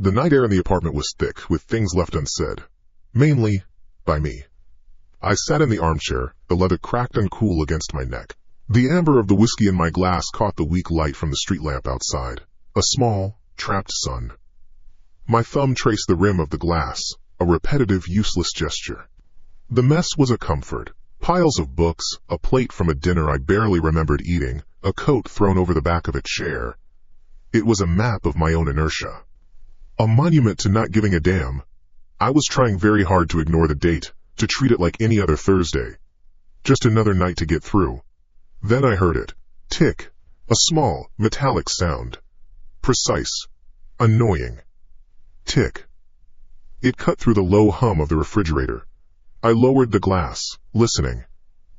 The night air in the apartment was thick with things left unsaid, mainly by me. I sat in the armchair, the leather cracked and cool against my neck. The amber of the whiskey in my glass caught the weak light from the street lamp outside, a small, trapped sun. My thumb traced the rim of the glass, a repetitive, useless gesture. The mess was a comfort. Piles of books, a plate from a dinner I barely remembered eating, a coat thrown over the back of a chair. It was a map of my own inertia. A monument to not giving a damn. I was trying very hard to ignore the date, to treat it like any other Thursday. Just another night to get through. Then I heard it. Tick. A small, metallic sound. Precise. Annoying. Tick. It cut through the low hum of the refrigerator. I lowered the glass, listening.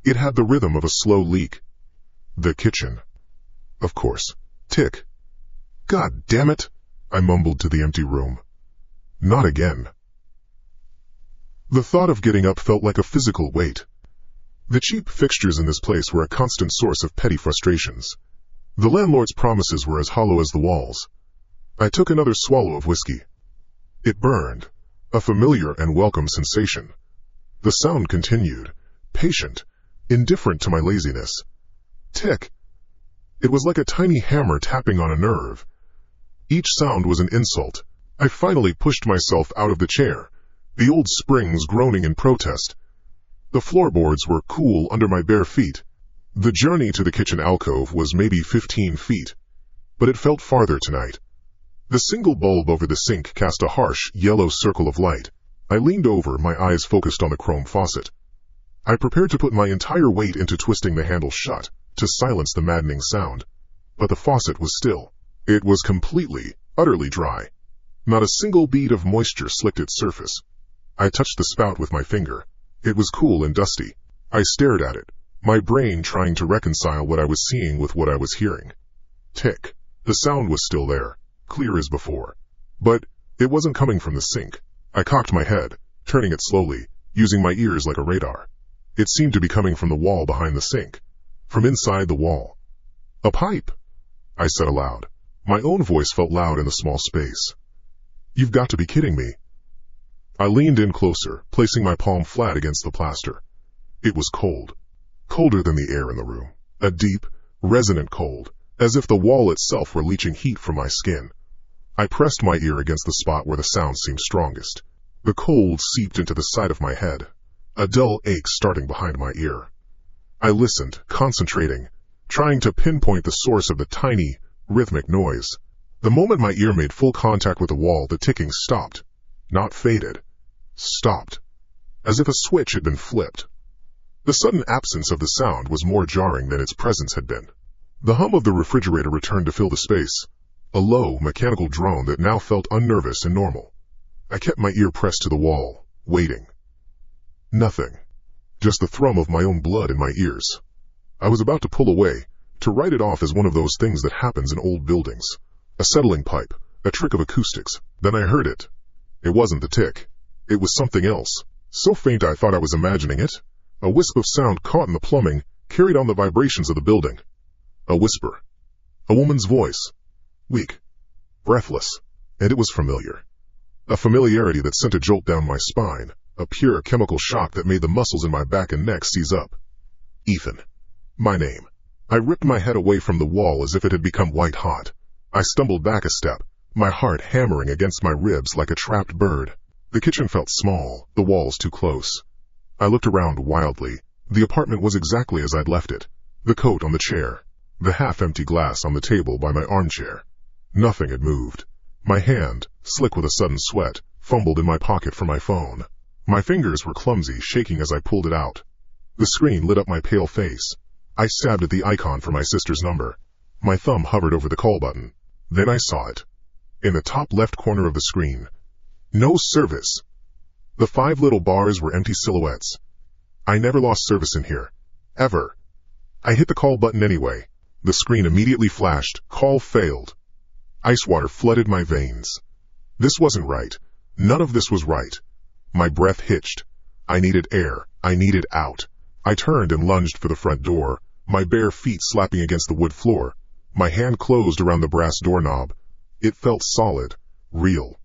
It had the rhythm of a slow leak. The kitchen. Of course. Tick. God damn it, I mumbled to the empty room. Not again. The thought of getting up felt like a physical weight. The cheap fixtures in this place were a constant source of petty frustrations. The landlord's promises were as hollow as the walls. I took another swallow of whiskey. It burned, a familiar and welcome sensation. The sound continued, patient, indifferent to my laziness. Tick. It was like a tiny hammer tapping on a nerve. Each sound was an insult. I finally pushed myself out of the chair, the old springs groaning in protest. The floorboards were cool under my bare feet. The journey to the kitchen alcove was maybe 15 feet, but it felt farther tonight. The single bulb over the sink cast a harsh, yellow circle of light. I leaned over, my eyes focused on the chrome faucet. I prepared to put my entire weight into twisting the handle shut, to silence the maddening sound. But the faucet was still. It was completely, utterly dry. Not a single bead of moisture slicked its surface. I touched the spout with my finger. It was cool and dusty. I stared at it, my brain trying to reconcile what I was seeing with what I was hearing. Tick. The sound was still there, clear as before. But it wasn't coming from the sink. I cocked my head, turning it slowly, using my ears like a radar. It seemed to be coming from the wall behind the sink, from inside the wall. A pipe, I said aloud. My own voice felt loud in the small space. You've got to be kidding me. I leaned in closer, placing my palm flat against the plaster. It was cold, colder than the air in the room, a deep, resonant cold, as if the wall itself were leaching heat from my skin. I pressed my ear against the spot where the sound seemed strongest. The cold seeped into the side of my head, a dull ache starting behind my ear. I listened, concentrating, trying to pinpoint the source of the tiny, rhythmic noise. The moment my ear made full contact with the wall, the ticking stopped. Not faded. Stopped. As if a switch had been flipped. The sudden absence of the sound was more jarring than its presence had been. The hum of the refrigerator returned to fill the space. A low, mechanical drone that now felt unnervous and normal. I kept my ear pressed to the wall, waiting. Nothing. Just the thrum of my own blood in my ears. I was about to pull away, to write it off as one of those things that happens in old buildings. A settling pipe, a trick of acoustics. Then I heard it. It wasn't the tick. It was something else. So faint I thought I was imagining it. A wisp of sound caught in the plumbing, carried on the vibrations of the building. A whisper. A woman's voice. Weak. Breathless. And it was familiar. A familiarity that sent a jolt down my spine, a pure chemical shock that made the muscles in my back and neck seize up. Ethan. My name. I ripped my head away from the wall as if it had become white hot. I stumbled back a step, my heart hammering against my ribs like a trapped bird. The kitchen felt small, the walls too close. I looked around wildly. The apartment was exactly as I'd left it. The coat on the chair, the half-empty glass on the table by my armchair. Nothing had moved. My hand, slick with a sudden sweat, fumbled in my pocket for my phone. My fingers were clumsy, shaking as I pulled it out. The screen lit up my pale face. I stabbed at the icon for my sister's number. My thumb hovered over the call button. Then I saw it. In the top left corner of the screen. No service. The 5 little bars were empty silhouettes. I never lost service in here. Ever. I hit the call button anyway. The screen immediately flashed. Call failed. Ice water flooded my veins. This wasn't right. None of this was right. My breath hitched. I needed air. I needed out. I turned and lunged for the front door, my bare feet slapping against the wood floor. My hand closed around the brass doorknob. It felt solid, real.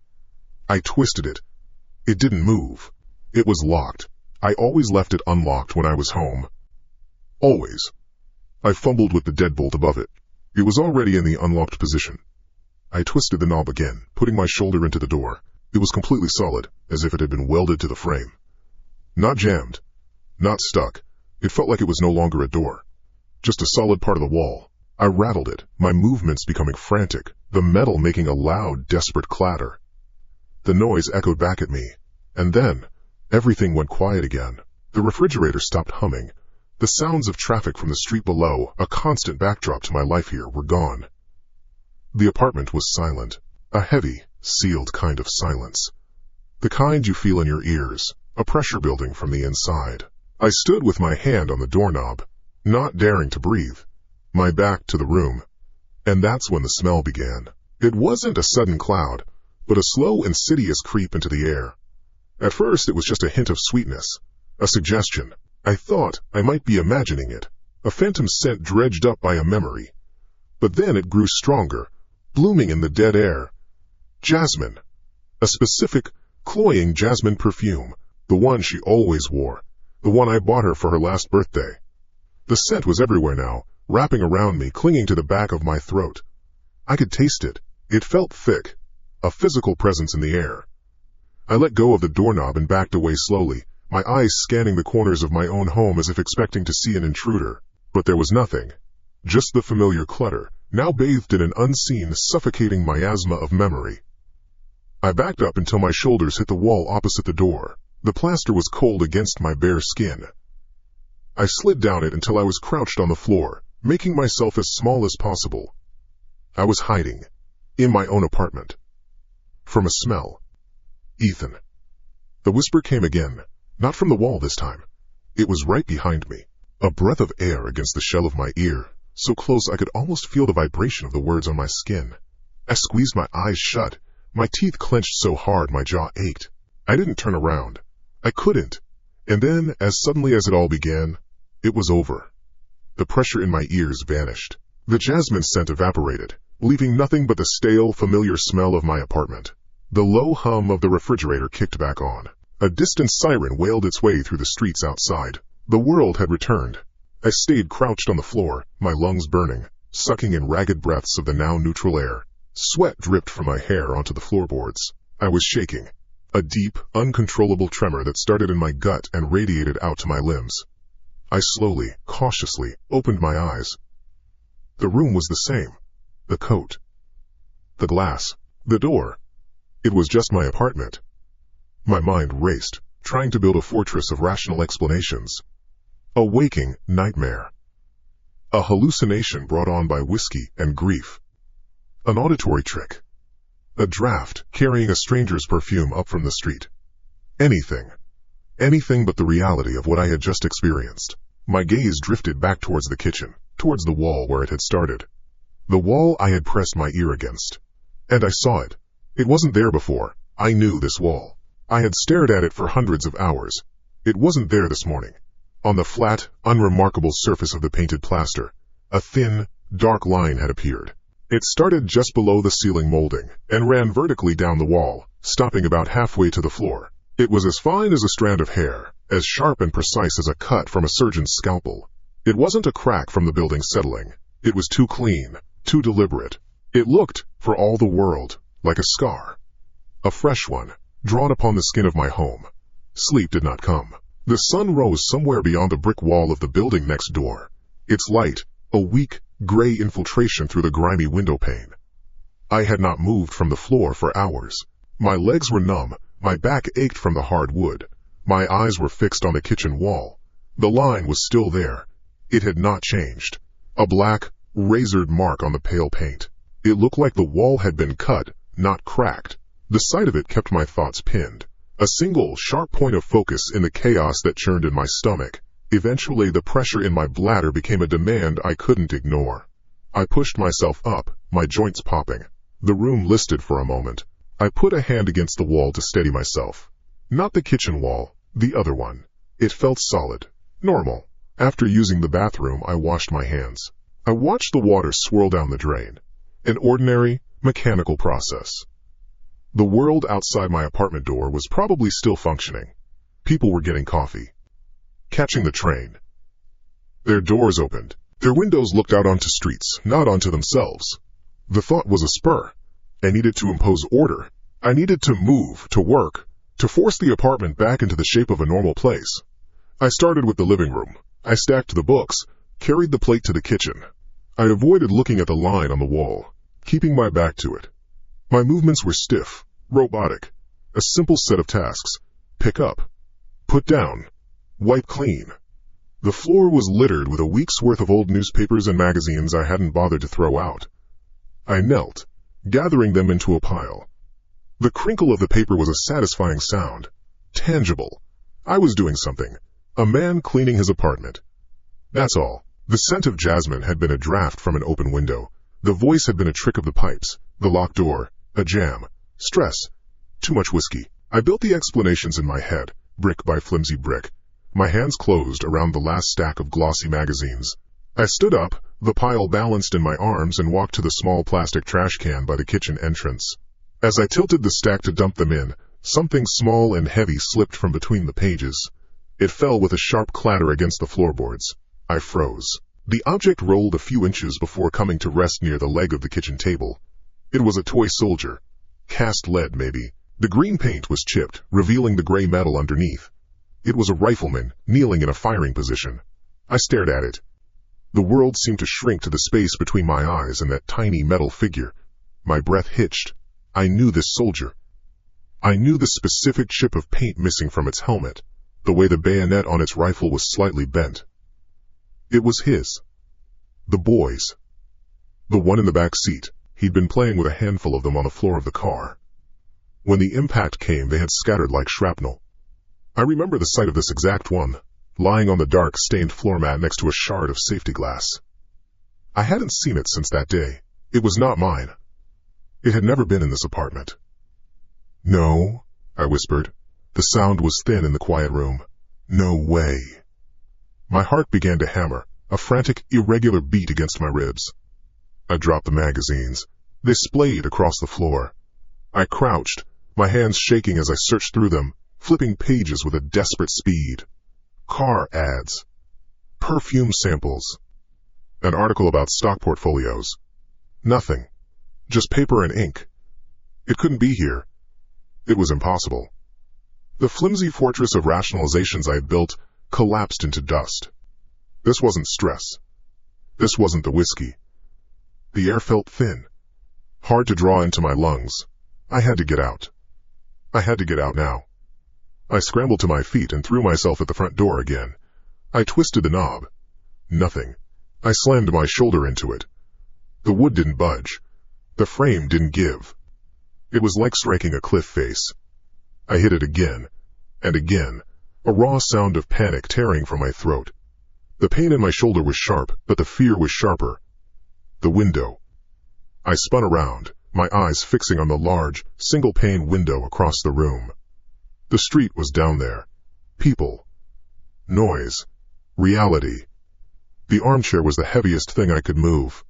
I twisted it. It didn't move. It was locked. I always left it unlocked when I was home. Always. I fumbled with the deadbolt above it. It was already in the unlocked position. I twisted the knob again, putting my shoulder into the door. It was completely solid, as if it had been welded to the frame. Not jammed. Not stuck. It felt like it was no longer a door. Just a solid part of the wall. I rattled it, my movements becoming frantic, the metal making a loud, desperate clatter. The noise echoed back at me, and then everything went quiet again. The refrigerator stopped humming. The sounds of traffic from the street below, a constant backdrop to my life here, were gone. The apartment was silent, a heavy, sealed kind of silence. The kind you feel in your ears, a pressure building from the inside. I stood with my hand on the doorknob, not daring to breathe, my back to the room. And that's when the smell began. It wasn't a sudden cloud, but a slow, insidious creep into the air. At first it was just a hint of sweetness, a suggestion. I thought I might be imagining it, a phantom scent dredged up by a memory. But then it grew stronger, blooming in the dead air. Jasmine. A specific, cloying jasmine perfume, the one she always wore, the one I bought her for her last birthday. The scent was everywhere now, wrapping around me, clinging to the back of my throat. I could taste it. It felt thick, a physical presence in the air. I let go of the doorknob and backed away slowly, my eyes scanning the corners of my own home as if expecting to see an intruder. But there was nothing. Just the familiar clutter, now bathed in an unseen, suffocating miasma of memory. I backed up until my shoulders hit the wall opposite the door. The plaster was cold against my bare skin. I slid down it until I was crouched on the floor, making myself as small as possible. I was hiding, in my own apartment, from a smell. Ethan. The whisper came again, not from the wall this time. It was right behind me, a breath of air against the shell of my ear, so close I could almost feel the vibration of the words on my skin. I squeezed my eyes shut, my teeth clenched so hard my jaw ached. I didn't turn around. I couldn't. And then, as suddenly as it all began, it was over. The pressure in my ears vanished. The jasmine scent evaporated, leaving nothing but the stale, familiar smell of my apartment. The low hum of the refrigerator kicked back on. A distant siren wailed its way through the streets outside. The world had returned. I stayed crouched on the floor, my lungs burning, sucking in ragged breaths of the now neutral air. Sweat dripped from my hair onto the floorboards. I was shaking. A deep, uncontrollable tremor that started in my gut and radiated out to my limbs. I slowly, cautiously, opened my eyes. The room was the same. The coat. The glass. The door. It was just my apartment. My mind raced, trying to build a fortress of rational explanations. A waking nightmare. A hallucination brought on by whiskey and grief. An auditory trick. A draft carrying a stranger's perfume up from the street. Anything. Anything but the reality of what I had just experienced. My gaze drifted back towards the kitchen, towards the wall where it had started. The wall I had pressed my ear against. And I saw it. It wasn't there before. I knew this wall. I had stared at it for hundreds of hours. It wasn't there this morning. On the flat, unremarkable surface of the painted plaster, a thin, dark line had appeared. It started just below the ceiling molding and ran vertically down the wall, stopping about halfway to the floor. It was as fine as a strand of hair, as sharp and precise as a cut from a surgeon's scalpel. It wasn't a crack from the building settling. It was too clean, too deliberate. It looked, for all the world, like a scar. A fresh one, drawn upon the skin of my home. Sleep did not come. The sun rose somewhere beyond the brick wall of the building next door. Its light, a weak, gray infiltration through the grimy window pane. I had not moved from the floor for hours. My legs were numb, my back ached from the hard wood. My eyes were fixed on the kitchen wall. The line was still there. It had not changed. A black, razored mark on the pale paint. It looked like the wall had been cut, not cracked. The sight of it kept my thoughts pinned. A single, sharp point of focus in the chaos that churned in my stomach. Eventually, the pressure in my bladder became a demand I couldn't ignore. I pushed myself up, my joints popping. The room listed for a moment. I put a hand against the wall to steady myself. Not the kitchen wall, the other one. It felt solid, normal. After using the bathroom, I washed my hands. I watched the water swirl down the drain. An ordinary, mechanical process. The world outside my apartment door was probably still functioning. People were getting coffee, catching the train. Their doors opened. Their windows looked out onto streets, not onto themselves. The thought was a spur. I needed to impose order. I needed to move, to work, to force the apartment back into the shape of a normal place. I started with the living room. I stacked the books, carried the plate to the kitchen. I avoided looking at the line on the wall, keeping my back to it. My movements were stiff, robotic. A simple set of tasks. Pick up, put down, wipe clean. The floor was littered with a week's worth of old newspapers and magazines I hadn't bothered to throw out. I knelt, gathering them into a pile. The crinkle of the paper was a satisfying sound. Tangible. I was doing something. A man cleaning his apartment. That's all. The scent of jasmine had been a draft from an open window. The voice had been a trick of the pipes. The locked door. A jam. Stress. Too much whiskey. I built the explanations in my head, brick by flimsy brick. My hands closed around the last stack of glossy magazines. I stood up, the pile balanced in my arms, and walked to the small plastic trash can by the kitchen entrance. As I tilted the stack to dump them in, something small and heavy slipped from between the pages. It fell with a sharp clatter against the floorboards. I froze. The object rolled a few inches before coming to rest near the leg of the kitchen table. It was a toy soldier. Cast lead, maybe. The green paint was chipped, revealing the gray metal underneath. It was a rifleman, kneeling in a firing position. I stared at it. The world seemed to shrink to the space between my eyes and that tiny metal figure. My breath hitched. I knew this soldier. I knew the specific chip of paint missing from its helmet, the way the bayonet on its rifle was slightly bent. It was his. The boy's. The one in the back seat. He'd been playing with a handful of them on the floor of the car. When the impact came, they had scattered like shrapnel. I remember the sight of this exact one, lying on the dark, stained floor mat next to a shard of safety glass. I hadn't seen it since that day. It was not mine. It had never been in this apartment. No, I whispered. The sound was thin in the quiet room. No way. My heart began to hammer, a frantic, irregular beat against my ribs. I dropped the magazines. They splayed across the floor. I crouched, my hands shaking as I searched through them, flipping pages with a desperate speed. Car ads. Perfume samples. An article about stock portfolios. Nothing. Just paper and ink. It couldn't be here. It was impossible. The flimsy fortress of rationalizations I had built collapsed into dust. This wasn't stress. This wasn't the whiskey. The air felt thin, hard to draw into my lungs. I had to get out. I had to get out now. I scrambled to my feet and threw myself at the front door again. I twisted the knob. Nothing. I slammed my shoulder into it. The wood didn't budge. The frame didn't give. It was like striking a cliff face. I hit it again, and again, a raw sound of panic tearing from my throat. The pain in my shoulder was sharp, but the fear was sharper. The window. I spun around, my eyes fixing on the large, single-pane window across the room. The street was down there. People. Noise. Reality. The armchair was the heaviest thing I could move.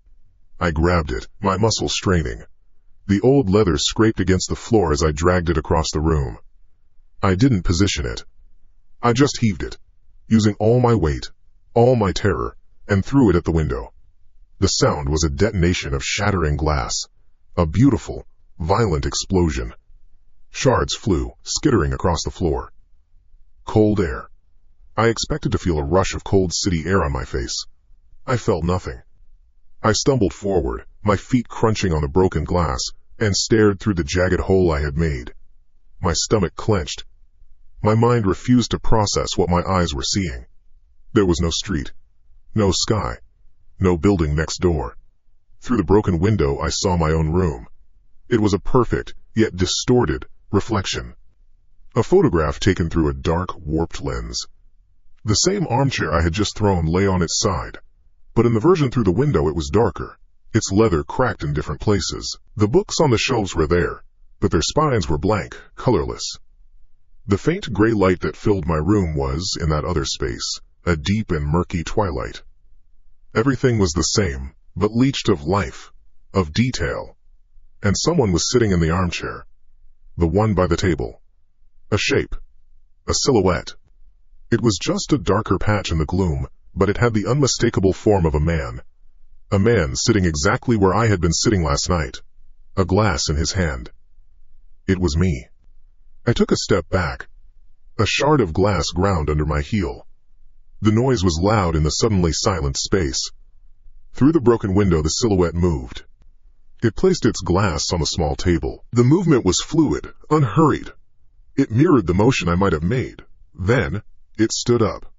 I grabbed it, my muscles straining. The old leather scraped against the floor as I dragged it across the room. I didn't position it. I just heaved it, using all my weight, all my terror, and threw it at the window. The sound was a detonation of shattering glass, a beautiful, violent explosion. Shards flew, skittering across the floor. Cold air. I expected to feel a rush of cold city air on my face. I felt nothing. I stumbled forward, my feet crunching on the broken glass, and stared through the jagged hole I had made. My stomach clenched. My mind refused to process what my eyes were seeing. There was no street, no sky, no building next door. Through the broken window I saw my own room. It was a perfect, yet distorted, reflection. A photograph taken through a dark, warped lens. The same armchair I had just thrown lay on its side, but in the version through the window it was darker, its leather cracked in different places. The books on the shelves were there, but their spines were blank, colorless. The faint gray light that filled my room was, in that other space, a deep and murky twilight. Everything was the same, but leached of life, of detail, and someone was sitting in the armchair. The one by the table. A shape. A silhouette. It was just a darker patch in the gloom, but it had the unmistakable form of a man. A man sitting exactly where I had been sitting last night. A glass in his hand. It was me. I took a step back. A shard of glass ground under my heel. The noise was loud in the suddenly silent space. Through the broken window the silhouette moved. It placed its glass on the small table. The movement was fluid, unhurried. It mirrored the motion I might have made. Then, it stood up.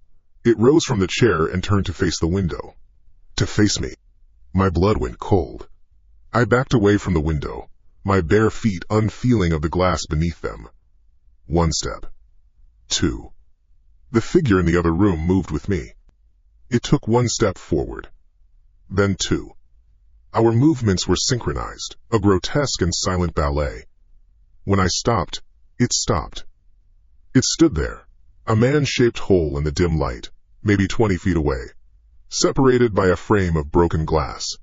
It rose from the chair and turned to face the window. To face me. My blood went cold. I backed away from the window, my bare feet unfeeling of the glass beneath them. 1 step. 2. The figure in the other room moved with me. It took 1 step forward. Then 2. Our movements were synchronized, a grotesque and silent ballet. When I stopped, it stopped. It stood there, a man-shaped hole in the dim light, maybe 20 feet away, separated by a frame of broken glass.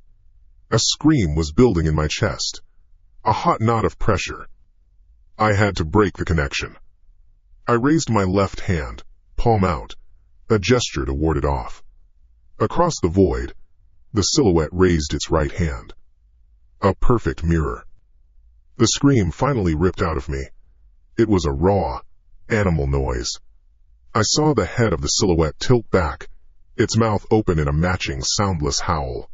A scream was building in my chest, a hot knot of pressure. I had to break the connection. I raised my left hand, palm out, a gesture to ward it off. Across the void, the silhouette raised its right hand. A perfect mirror. The scream finally ripped out of me. It was a raw, animal noise. I saw the head of the silhouette tilt back, its mouth open in a matching soundless howl.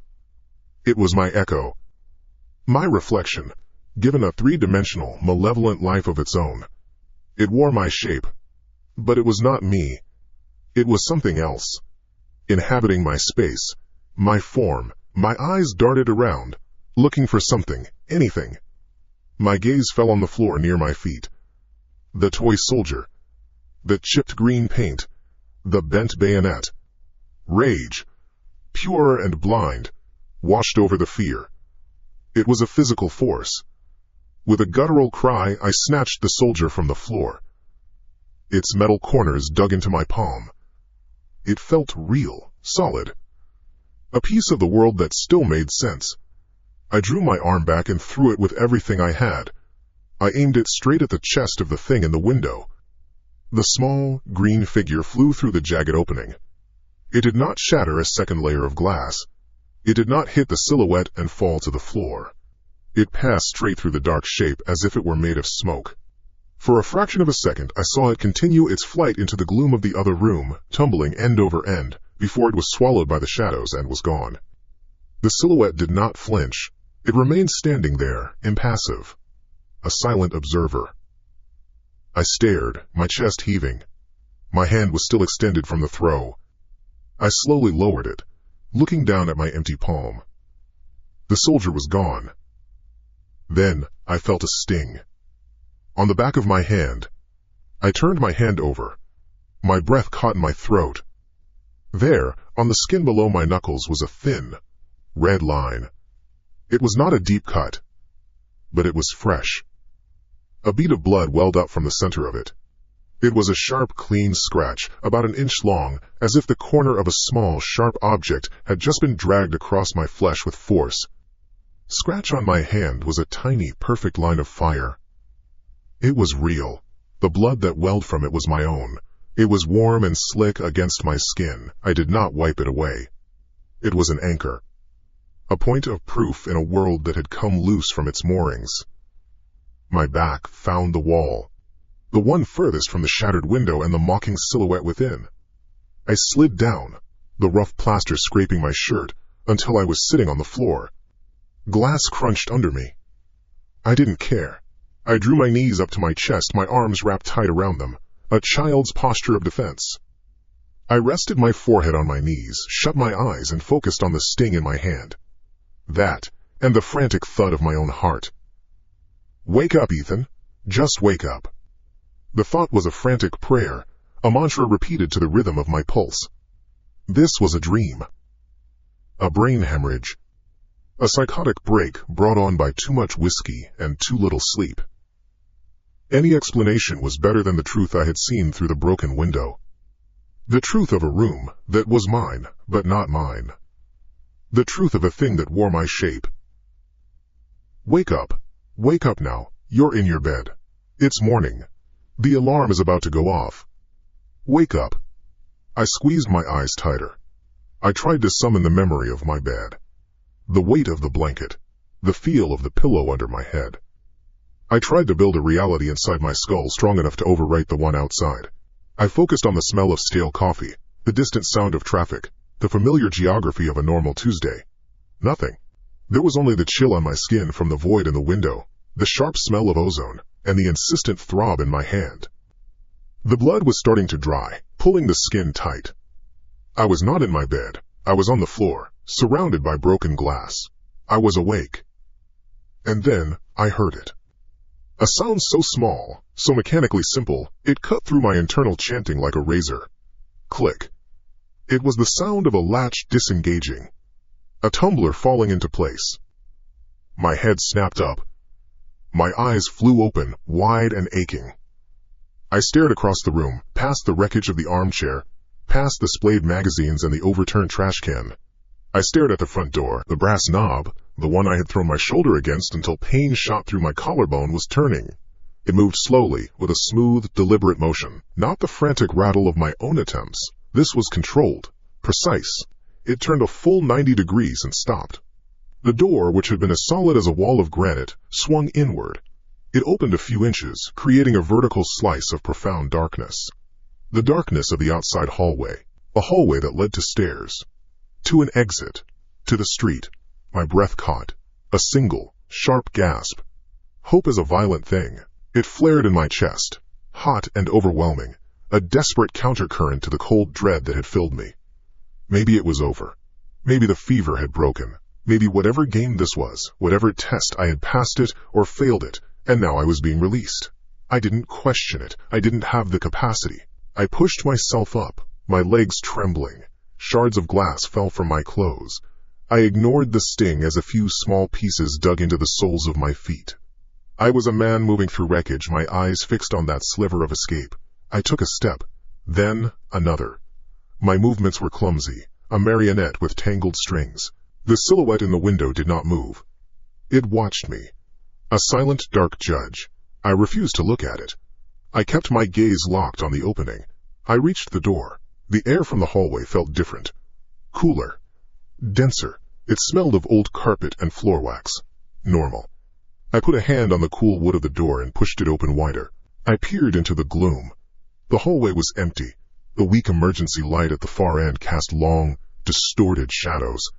It was my echo. My reflection, given a 3-dimensional, malevolent life of its own. It wore my shape, but it was not me. It was something else, inhabiting my space, my form. My eyes darted around, looking for something, anything. My gaze fell on the floor near my feet. The toy soldier, the chipped green paint, the bent bayonet. Rage, pure and blind, washed over the fear. It was a physical force. With a guttural cry, I snatched the soldier from the floor. Its metal corners dug into my palm. It felt real, solid. A piece of the world that still made sense. I drew my arm back and threw it with everything I had. I aimed it straight at the chest of the thing in the window. The small, green figure flew through the jagged opening. It did not shatter a second layer of glass. It did not hit the silhouette and fall to the floor. It passed straight through the dark shape as if it were made of smoke. For a fraction of a second, I saw it continue its flight into the gloom of the other room, tumbling end over end, before it was swallowed by the shadows and was gone. The silhouette did not flinch. It remained standing there, impassive. A silent observer. I stared, my chest heaving. My hand was still extended from the throw. I slowly lowered it, looking down at my empty palm. The soldier was gone. Then, I felt a sting. On the back of my hand. I turned my hand over. My breath caught in my throat. There, on the skin below my knuckles, was a thin, red line. It was not a deep cut, but it was fresh. A bead of blood welled up from the center of it. It was a sharp, clean scratch, about 1 inch long, as if the corner of a small, sharp object had just been dragged across my flesh with force. Scratch on my hand was a tiny, perfect line of fire. It was real. The blood that welled from it was my own. It was warm and slick against my skin. I did not wipe it away. It was an anchor. A point of proof in a world that had come loose from its moorings. My back found the wall. The one furthest from the shattered window and the mocking silhouette within. I slid down, the rough plaster scraping my shirt, until I was sitting on the floor. Glass crunched under me. I didn't care. I drew my knees up to my chest, my arms wrapped tight around them, a child's posture of defense. I rested my forehead on my knees, shut my eyes, and focused on the sting in my hand. That, and the frantic thud of my own heart. Wake up, Ethan. Just wake up. The thought was a frantic prayer, a mantra repeated to the rhythm of my pulse. This was a dream. A brain hemorrhage. A psychotic break brought on by too much whiskey and too little sleep. Any explanation was better than the truth I had seen through the broken window. The truth of a room that was mine, but not mine. The truth of a thing that wore my shape. Wake up now, you're in your bed. It's morning. The alarm is about to go off. Wake up. I squeezed my eyes tighter. I tried to summon the memory of my bed. The weight of the blanket. The feel of the pillow under my head. I tried to build a reality inside my skull strong enough to overwrite the one outside. I focused on the smell of stale coffee, the distant sound of traffic, the familiar geography of a normal Tuesday. Nothing. There was only the chill on my skin from the void in the window, the sharp smell of ozone, and the insistent throb in my hand. The blood was starting to dry, pulling the skin tight. I was not in my bed. I was on the floor, surrounded by broken glass. I was awake. And then I heard it. A sound so small, so mechanically simple, it cut through my internal chanting like a razor. Click. It was the sound of a latch disengaging. A tumbler falling into place. My head snapped up. My eyes flew open, wide and aching. I stared across the room, past the wreckage of the armchair, past the splayed magazines and the overturned trash can. I stared at the front door, the brass knob, the one I had thrown my shoulder against until pain shot through my collarbone, was turning. It moved slowly, with a smooth, deliberate motion, not the frantic rattle of my own attempts. This was controlled, precise. It turned a full 90 degrees and stopped. The door, which had been as solid as a wall of granite, swung inward. It opened a few inches, creating a vertical slice of profound darkness. The darkness of the outside hallway, a hallway that led to stairs, to an exit, to the street. My breath caught. A single, sharp gasp. Hope is a violent thing. It flared in my chest, hot and overwhelming, a desperate countercurrent to the cold dread that had filled me. Maybe it was over. Maybe the fever had broken. Maybe whatever game this was, whatever test, I had passed it or failed it, and now I was being released. I didn't question it. I didn't have the capacity. I pushed myself up, my legs trembling. Shards of glass fell from my clothes. I ignored the sting as a few small pieces dug into the soles of my feet. I was a man moving through wreckage, my eyes fixed on that sliver of escape. I took a step, then another. My movements were clumsy, a marionette with tangled strings. The silhouette in the window did not move. It watched me. A silent, dark judge. I refused to look at it. I kept my gaze locked on the opening. I reached the door. The air from the hallway felt different. Cooler. Denser. It smelled of old carpet and floor wax. Normal. I put a hand on the cool wood of the door and pushed it open wider. I peered into the gloom. The hallway was empty. The weak emergency light at the far end cast long, distorted shadows.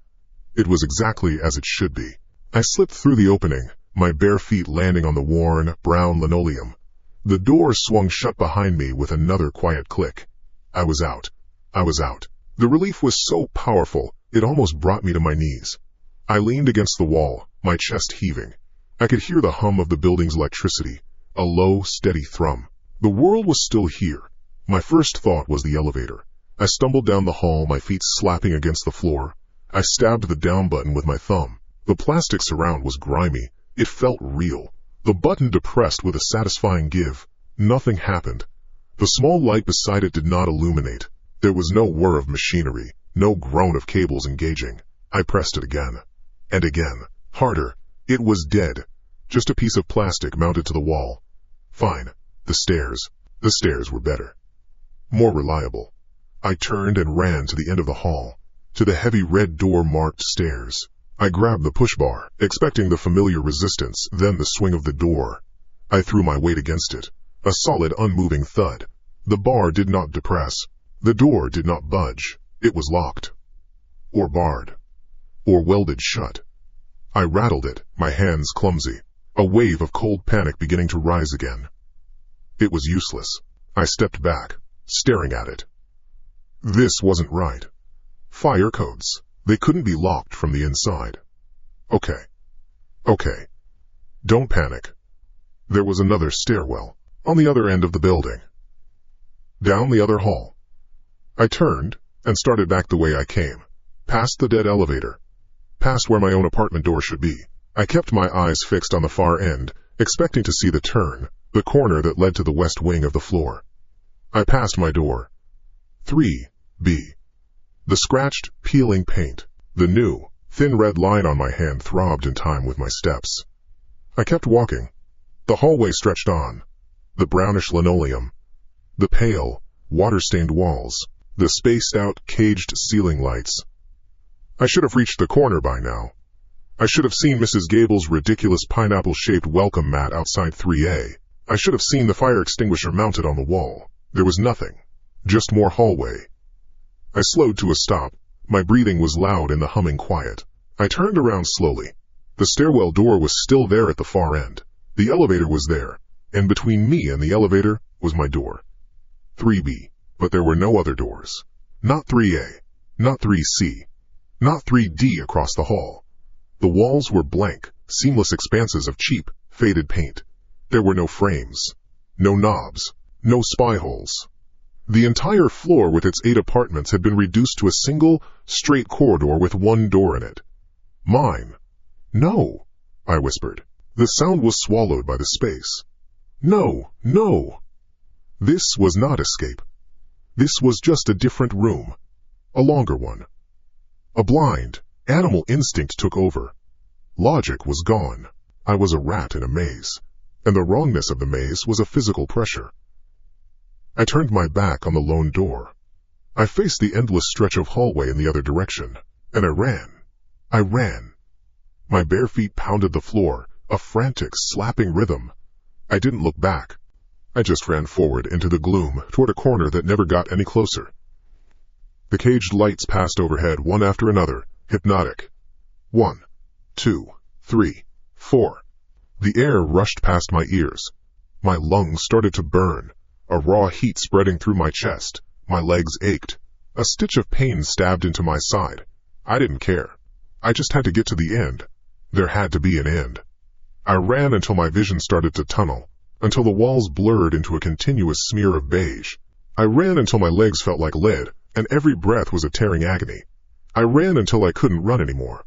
It was exactly as it should be. I slipped through the opening, my bare feet landing on the worn, brown linoleum. The door swung shut behind me with another quiet click. I was out. I was out. The relief was so powerful, it almost brought me to my knees. I leaned against the wall, my chest heaving. I could hear the hum of the building's electricity, a low, steady thrum. The world was still here. My first thought was the elevator. I stumbled down the hall, my feet slapping against the floor. I stabbed the down button with my thumb. The plastic surround was grimy. It felt real. The button depressed with a satisfying give. Nothing happened. The small light beside it did not illuminate. There was no whir of machinery, no groan of cables engaging. I pressed it again. And again. Harder. It was dead. Just a piece of plastic mounted to the wall. Fine. The stairs. The stairs were better. More reliable. I turned and ran to the end of the hall, to the heavy red door-marked stairs. I grabbed the push bar, expecting the familiar resistance, then the swing of the door. I threw my weight against it. A solid, unmoving thud. The bar did not depress. The door did not budge. It was locked. Or barred. Or welded shut. I rattled it, my hands clumsy. A wave of cold panic beginning to rise again. It was useless. I stepped back, staring at it. This wasn't right. Fire codes. They couldn't be locked from the inside. Okay. Okay. Don't panic. There was another stairwell, on the other end of the building. Down the other hall. I turned, and started back the way I came, past the dead elevator, past where my own apartment door should be. I kept my eyes fixed on the far end, expecting to see the turn, the corner that led to the west wing of the floor. I passed my door. 3B. The scratched, peeling paint, the new, thin red line on my hand throbbed in time with my steps. I kept walking. The hallway stretched on. the brownish linoleum, the pale, water-stained walls, the spaced-out, caged ceiling lights. I should have reached the corner by now. I should have seen Mrs. Gable's ridiculous pineapple-shaped welcome mat outside 3A. I should have seen the fire extinguisher mounted on the wall. There was nothing. Just more hallway. I slowed to a stop. My breathing was loud and the humming quiet. I turned around slowly. The stairwell door was still there at the far end. The elevator was there, and between me and the elevator was my door. 3B. But there were no other doors. Not 3A. Not 3C. Not 3D across the hall. The walls were blank, seamless expanses of cheap, faded paint. There were no frames. No knobs. No spy holes. The entire floor with its 8 apartments had been reduced to a single, straight corridor with one door in it. Mine. No, I whispered. The sound was swallowed by the space. No, no. This was not escape. This was just a different room. A longer one. A blind, animal instinct took over. Logic was gone. I was a rat in a maze, and the wrongness of the maze was a physical pressure. I turned my back on the lone door. I faced the endless stretch of hallway in the other direction, and I ran. I ran. My bare feet pounded the floor, a frantic, slapping rhythm. I didn't look back. I just ran forward into the gloom, toward a corner that never got any closer. The caged lights passed overhead one after another, hypnotic. 1, 2, 3, 4. The air rushed past my ears. My lungs started to burn, a raw heat spreading through my chest. My legs ached. A stitch of pain stabbed into my side. I didn't care. I just had to get to the end. There had to be an end. I ran until my vision started to tunnel, until the walls blurred into a continuous smear of beige. I ran until my legs felt like lead, and every breath was a tearing agony. I ran until I couldn't run anymore.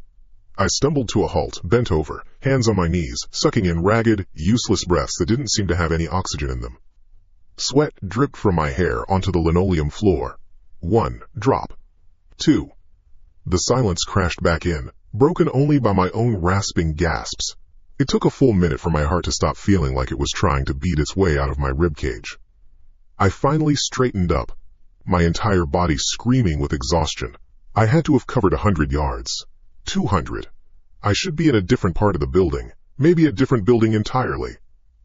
I stumbled to a halt, bent over, hands on my knees, sucking in ragged, useless breaths that didn't seem to have any oxygen in them. Sweat dripped from my hair onto the linoleum floor. 1 drop. 2. The silence crashed back in, broken only by my own rasping gasps. It took a full minute for my heart to stop feeling like it was trying to beat its way out of my ribcage. I finally straightened up, my entire body screaming with exhaustion. I had to have covered 100 yards. 200. I should be in a different part of the building, maybe a different building entirely.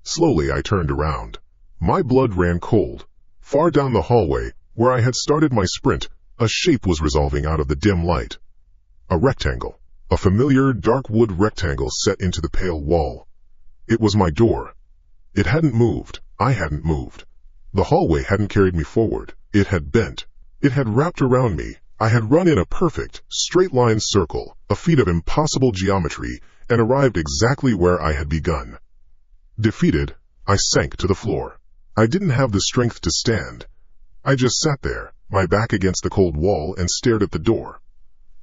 Slowly I turned around. My blood ran cold. Far down the hallway, where I had started my sprint, a shape was resolving out of the dim light. A rectangle. A familiar, dark wood rectangle set into the pale wall. It was my door. It hadn't moved. I hadn't moved. The hallway hadn't carried me forward. It had bent. It had wrapped around me. I had run in a perfect, straight-line circle, a feat of impossible geometry, and arrived exactly where I had begun. Defeated, I sank to the floor. I didn't have the strength to stand. I just sat there, my back against the cold wall, and stared at the door.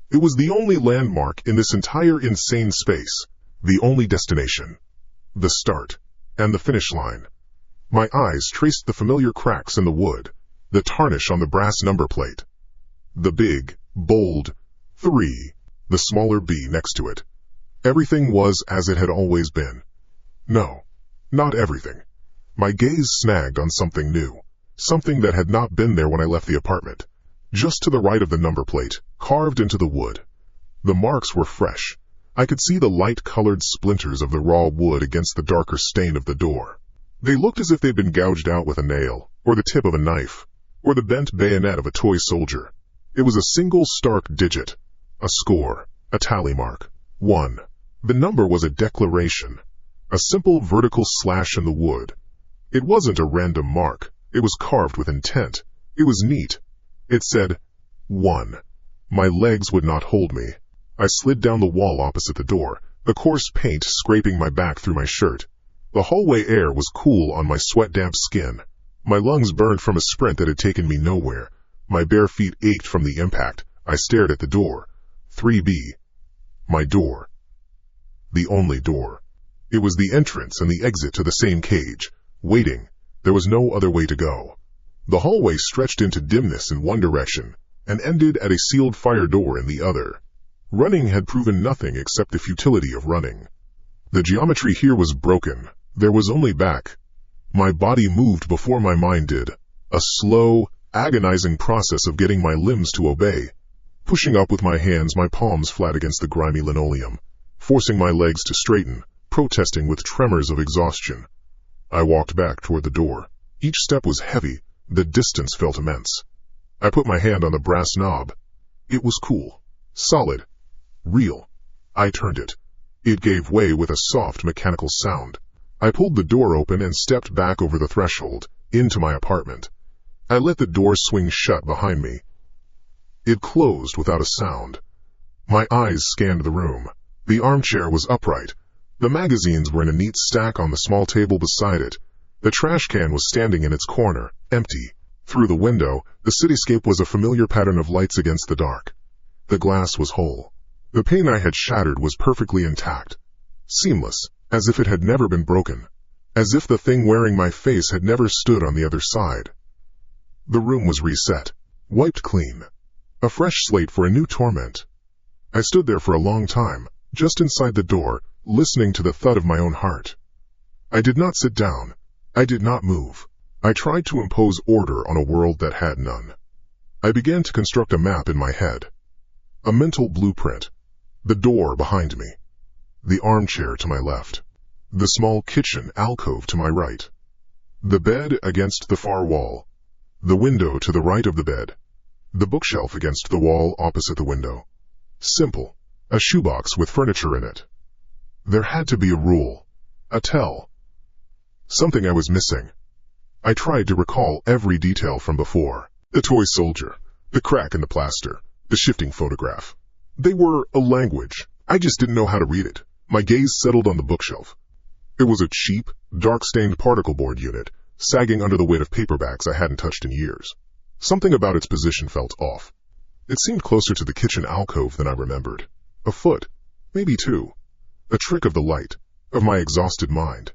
It was the only landmark in this entire insane space, the only destination. The start, and the finish line. My eyes traced the familiar cracks in the wood, the tarnish on the brass number plate. The big, bold 3, the smaller B next to it. Everything was as it had always been. No, not everything. My gaze snagged on something new, something that had not been there when I left the apartment. Just to the right of the number plate, carved into the wood. The marks were fresh. I could see the light-colored splinters of the raw wood against the darker stain of the door. They looked as if they'd been gouged out with a nail, or the tip of a knife, or the bent bayonet of a toy soldier. It was a single stark digit, a score, a tally mark. 1. The number was a declaration, a simple vertical slash in the wood. It wasn't a random mark. It was carved with intent. It was neat. It said, 1. My legs would not hold me. I slid down the wall opposite the door, the coarse paint scraping my back through my shirt. The hallway air was cool on my sweat-damp skin. My lungs burned from a sprint that had taken me nowhere. My bare feet ached from the impact. I stared at the door. 3B. My door. The only door. It was the entrance and the exit to the same cage. Waiting. There was no other way to go. The hallway stretched into dimness in one direction, and ended at a sealed fire door in the other. Running had proven nothing except the futility of running. The geometry here was broken. There was only back. My body moved before my mind did, a slow, agonizing process of getting my limbs to obey. Pushing up with my hands, my palms flat against the grimy linoleum, forcing my legs to straighten, protesting with tremors of exhaustion. I walked back toward the door. Each step was heavy, the distance felt immense. I put my hand on the brass knob. It was cool, solid, real. I turned it. It gave way with a soft mechanical sound. I pulled the door open and stepped back over the threshold, into my apartment. I let the door swing shut behind me. It closed without a sound. My eyes scanned the room. The armchair was upright. The magazines were in a neat stack on the small table beside it. The trash can was standing in its corner, empty. Through the window, the cityscape was a familiar pattern of lights against the dark. The glass was whole. The pane I had shattered was perfectly intact. Seamless, as if it had never been broken. As if the thing wearing my face had never stood on the other side. The room was reset, wiped clean. A fresh slate for a new torment. I stood there for a long time, just inside the door, listening to the thud of my own heart. I did not sit down. I did not move. I tried to impose order on a world that had none. I began to construct a map in my head. A mental blueprint. The door behind me. The armchair to my left. The small kitchen alcove to my right. The bed against the far wall. The window to the right of the bed. The bookshelf against the wall opposite the window. Simple. A shoebox with furniture in it. There had to be a rule. A tell. Something I was missing. I tried to recall every detail from before. The toy soldier. The crack in the plaster. The shifting photograph. They were a language. I just didn't know how to read it. My gaze settled on the bookshelf. It was a cheap, dark-stained particle board unit, sagging under the weight of paperbacks I hadn't touched in years. Something about its position felt off. It seemed closer to the kitchen alcove than I remembered. A foot, maybe two. A trick of the light, of my exhausted mind.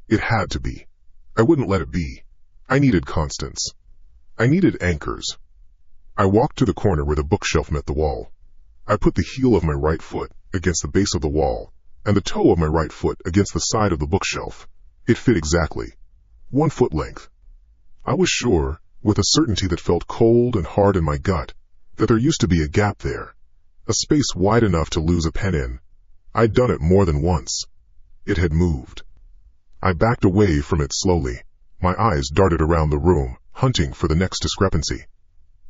It had to be. I wouldn't let it be. I needed constants. I needed anchors. I walked to the corner where the bookshelf met the wall. I put the heel of my right foot against the base of the wall, and the toe of my right foot against the side of the bookshelf. It fit exactly. 1 foot length. I was sure, with a certainty that felt cold and hard in my gut, that there used to be a gap there, a space wide enough to lose a pen in. I'd done it more than once. It had moved. I backed away from it slowly. My eyes darted around the room, hunting for the next discrepancy.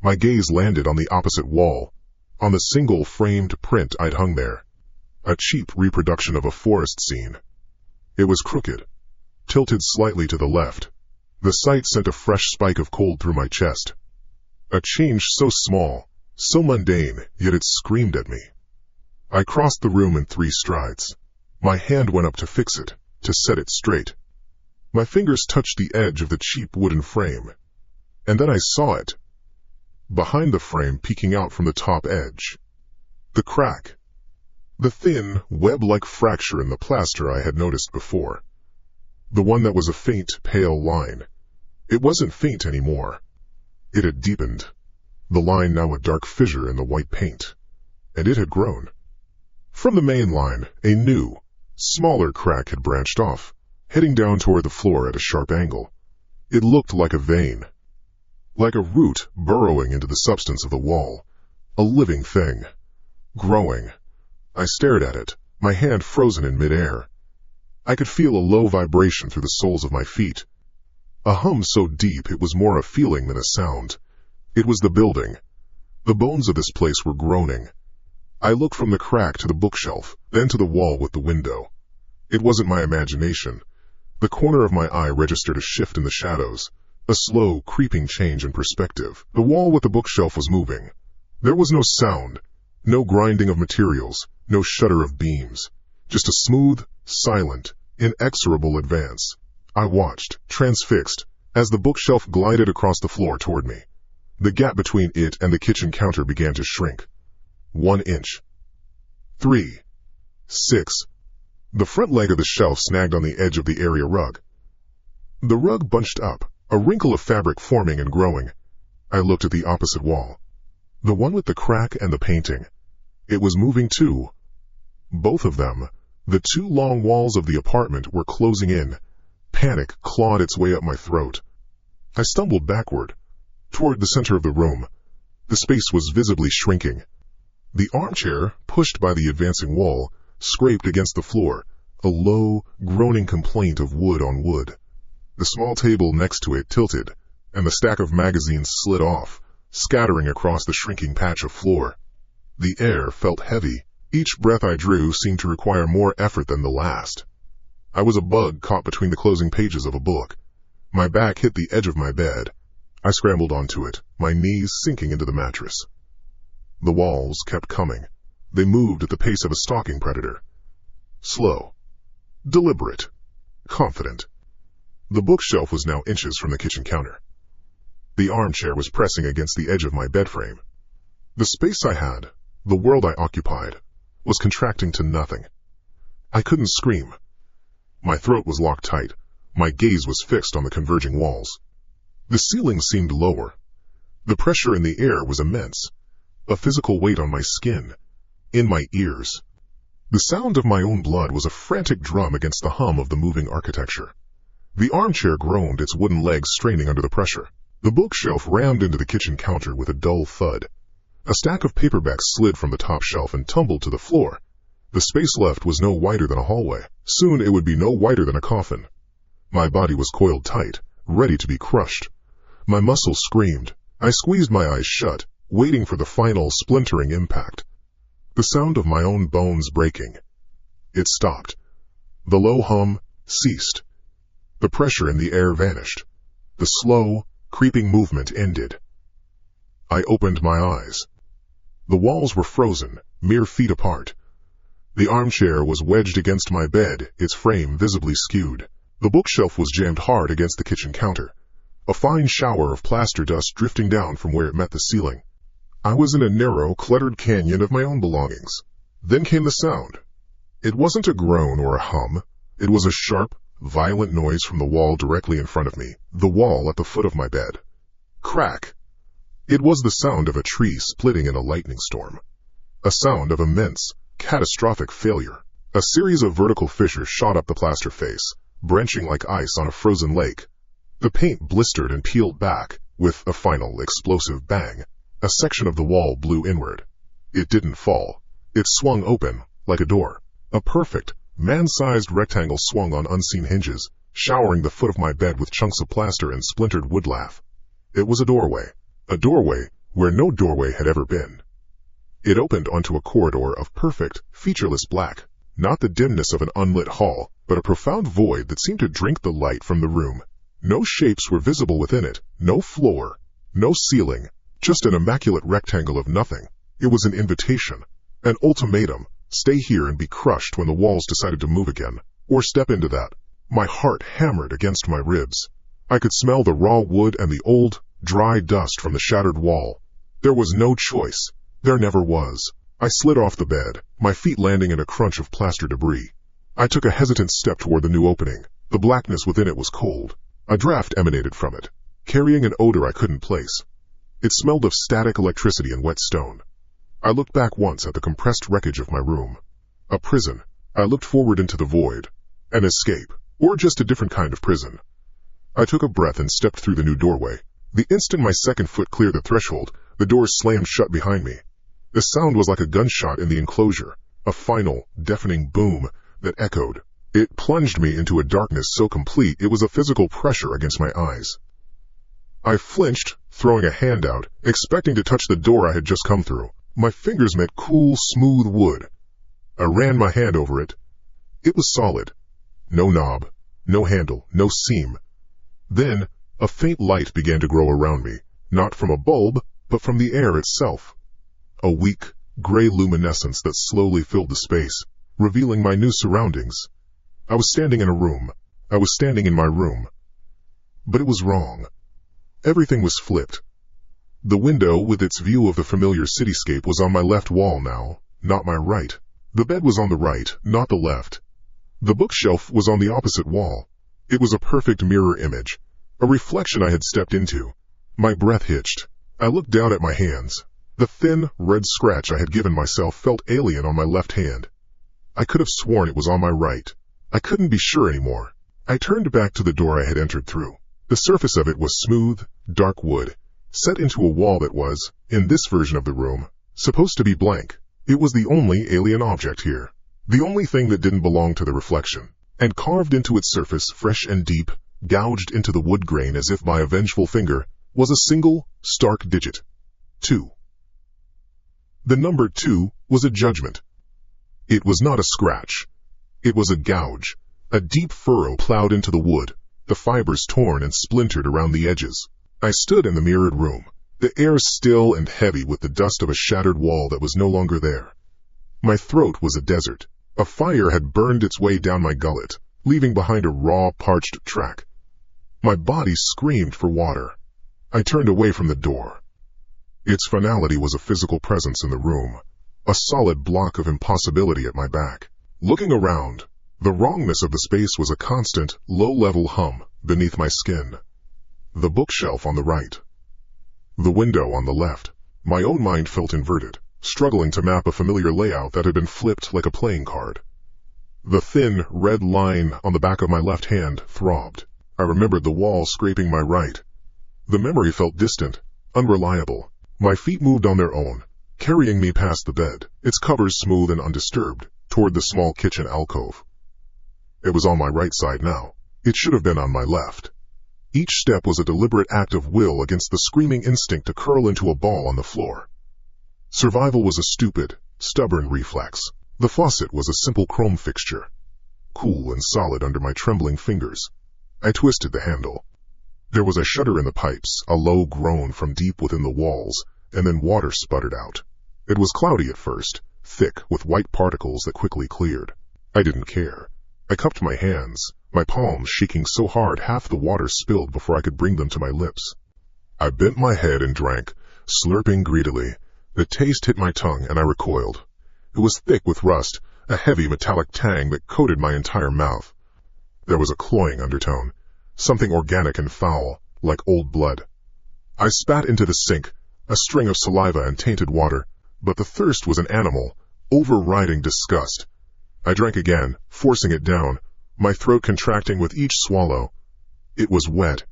My gaze landed on the opposite wall, on the single framed print I'd hung there. A cheap reproduction of a forest scene. It was crooked, tilted slightly to the left. The sight sent a fresh spike of cold through my chest. A change so small, so mundane, yet it screamed at me. I crossed the room in 3 strides. My hand went up to fix it, to set it straight. My fingers touched the edge of the cheap wooden frame. And then I saw it. Behind the frame, peeking out from the top edge. The crack. The thin, web-like fracture in the plaster I had noticed before. The one that was a faint, pale line. It wasn't faint anymore. It had deepened. The line now a dark fissure in the white paint. And it had grown. From the main line, a new, smaller crack had branched off, heading down toward the floor at a sharp angle. It looked like a vein. Like a root burrowing into the substance of the wall. A living thing. Growing. I stared at it, my hand frozen in midair. I could feel a low vibration through the soles of my feet. A hum so deep it was more a feeling than a sound. It was the building. The bones of this place were groaning. I looked from the crack to the bookshelf, then to the wall with the window. It wasn't my imagination. The corner of my eye registered a shift in the shadows, a slow, creeping change in perspective. The wall with the bookshelf was moving. There was no sound, no grinding of materials, no shudder of beams. Just a smooth, silent, inexorable advance. I watched, transfixed, as the bookshelf glided across the floor toward me. The gap between it and the kitchen counter began to shrink. 1 inch. 3. 6. The front leg of the shelf snagged on the edge of the area rug. The rug bunched up, a wrinkle of fabric forming and growing. I looked at the opposite wall. The one with the crack and the painting. It was moving too. Both of them, the 2 long walls of the apartment, were closing in, Panic clawed its way up my throat. I stumbled backward, toward the center of the room. The space was visibly shrinking. The armchair, pushed by the advancing wall, scraped against the floor, a low, groaning complaint of wood on wood. The small table next to it tilted, and the stack of magazines slid off, scattering across the shrinking patch of floor. The air felt heavy. Each breath I drew seemed to require more effort than the last. I was a bug caught between the closing pages of a book. My back hit the edge of my bed. I scrambled onto it, my knees sinking into the mattress. The walls kept coming. They moved at the pace of a stalking predator. Slow, deliberate, confident. The bookshelf was now inches from the kitchen counter. The armchair was pressing against the edge of my bed frame. The space I had, the world I occupied, was contracting to nothing. I couldn't scream. My throat was locked tight. My gaze was fixed on the converging walls. The ceiling seemed lower. The pressure in the air was immense, a physical weight on my skin, in my ears. The sound of my own blood was a frantic drum against the hum of the moving architecture. The armchair groaned, its wooden legs straining under the pressure. The bookshelf rammed into the kitchen counter with a dull thud. A stack of paperbacks slid from the top shelf and tumbled to the floor. The space left was no wider than a hallway. Soon it would be no wider than a coffin. My body was coiled tight, ready to be crushed. My muscles screamed. I squeezed my eyes shut, waiting for the final splintering impact. The sound of my own bones breaking. It stopped. The low hum ceased. The pressure in the air vanished. The slow, creeping movement ended. I opened my eyes. The walls were frozen, mere feet apart. The armchair was wedged against my bed, its frame visibly skewed. The bookshelf was jammed hard against the kitchen counter, a fine shower of plaster dust drifting down from where it met the ceiling. I was in a narrow, cluttered canyon of my own belongings. Then came the sound. It wasn't a groan or a hum. It was a sharp, violent noise from the wall directly in front of me, the wall at the foot of my bed. Crack! It was the sound of a tree splitting in a lightning storm. A sound of immense, catastrophic failure. A series of vertical fissures shot up the plaster face, branching like ice on a frozen lake. The paint blistered and peeled back, with a final explosive bang. A section of the wall blew inward. It didn't fall. It swung open, like a door. A perfect, man-sized rectangle swung on unseen hinges, showering the foot of my bed with chunks of plaster and splintered woodlath. It was a doorway where no doorway had ever been. It opened onto a corridor of perfect, featureless black, not the dimness of an unlit hall, but a profound void that seemed to drink the light from the room. No shapes were visible within it, no floor, no ceiling, just an immaculate rectangle of nothing. It was an invitation, an ultimatum: stay here and be crushed when the walls decided to move again, or step into that. My heart hammered against my ribs. I could smell the raw wood and the old, dry dust from the shattered wall. There was no choice. There never was. I slid off the bed, my feet landing in a crunch of plaster debris. I took a hesitant step toward the new opening. The blackness within it was cold. A draft emanated from it, carrying an odor I couldn't place. It smelled of static electricity and wet stone. I looked back once at the compressed wreckage of my room. A prison. I looked forward into the void. An escape, or just a different kind of prison. I took a breath and stepped through the new doorway. The instant my second foot cleared the threshold, the door slammed shut behind me. The sound was like a gunshot in the enclosure, a final, deafening boom that echoed. It plunged me into a darkness so complete it was a physical pressure against my eyes. I flinched, throwing a hand out, expecting to touch the door I had just come through. My fingers met cool, smooth wood. I ran my hand over it. It was solid. No knob, no handle, no seam. Then, a faint light began to grow around me, not from a bulb, but from the air itself. A weak, gray luminescence that slowly filled the space, revealing my new surroundings. I was standing in a room. I was standing in my room. But it was wrong. Everything was flipped. The window with its view of the familiar cityscape was on my left wall now, not my right. The bed was on the right, not the left. The bookshelf was on the opposite wall. It was a perfect mirror image, a reflection I had stepped into. My breath hitched. I looked down at my hands. The thin, red scratch I had given myself felt alien on my left hand. I could have sworn it was on my right. I couldn't be sure anymore. I turned back to the door I had entered through. The surface of it was smooth, dark wood, set into a wall that was, in this version of the room, supposed to be blank. It was the only alien object here. The only thing that didn't belong to the reflection. And carved into its surface, fresh and deep, gouged into the wood grain as if by a vengeful finger, was a single, stark digit. 2. The number 2 was a judgment. It was not a scratch. It was a gouge, a deep furrow plowed into the wood, the fibers torn and splintered around the edges. I stood in the mirrored room, the air still and heavy with the dust of a shattered wall that was no longer there. My throat was a desert. A fire had burned its way down my gullet, leaving behind a raw, parched track. My body screamed for water. I turned away from the door. Its finality was a physical presence in the room, a solid block of impossibility at my back. Looking around, the wrongness of the space was a constant, low-level hum beneath my skin. The bookshelf on the right. The window on the left. My own mind felt inverted, struggling to map a familiar layout that had been flipped like a playing card. The thin, red line on the back of my left hand throbbed. I remembered the wall scraping my right. The memory felt distant, unreliable. My feet moved on their own, carrying me past the bed, its covers smooth and undisturbed, toward the small kitchen alcove. It was on my right side now. It should have been on my left. Each step was a deliberate act of will against the screaming instinct to curl into a ball on the floor. Survival was a stupid, stubborn reflex. The faucet was a simple chrome fixture, cool and solid under my trembling fingers. I twisted the handle. There was a shudder in the pipes, a low groan from deep within the walls, and then water sputtered out. It was cloudy at first, thick with white particles that quickly cleared. I didn't care. I cupped my hands, my palms shaking so hard half the water spilled before I could bring them to my lips. I bent my head and drank, slurping greedily. The taste hit my tongue and I recoiled. It was thick with rust, a heavy metallic tang that coated my entire mouth. There was a cloying undertone, something organic and foul, like old blood. I spat into the sink, a string of saliva and tainted water, but the thirst was an animal, overriding disgust. I drank again, forcing it down, my throat contracting with each swallow. It was wet.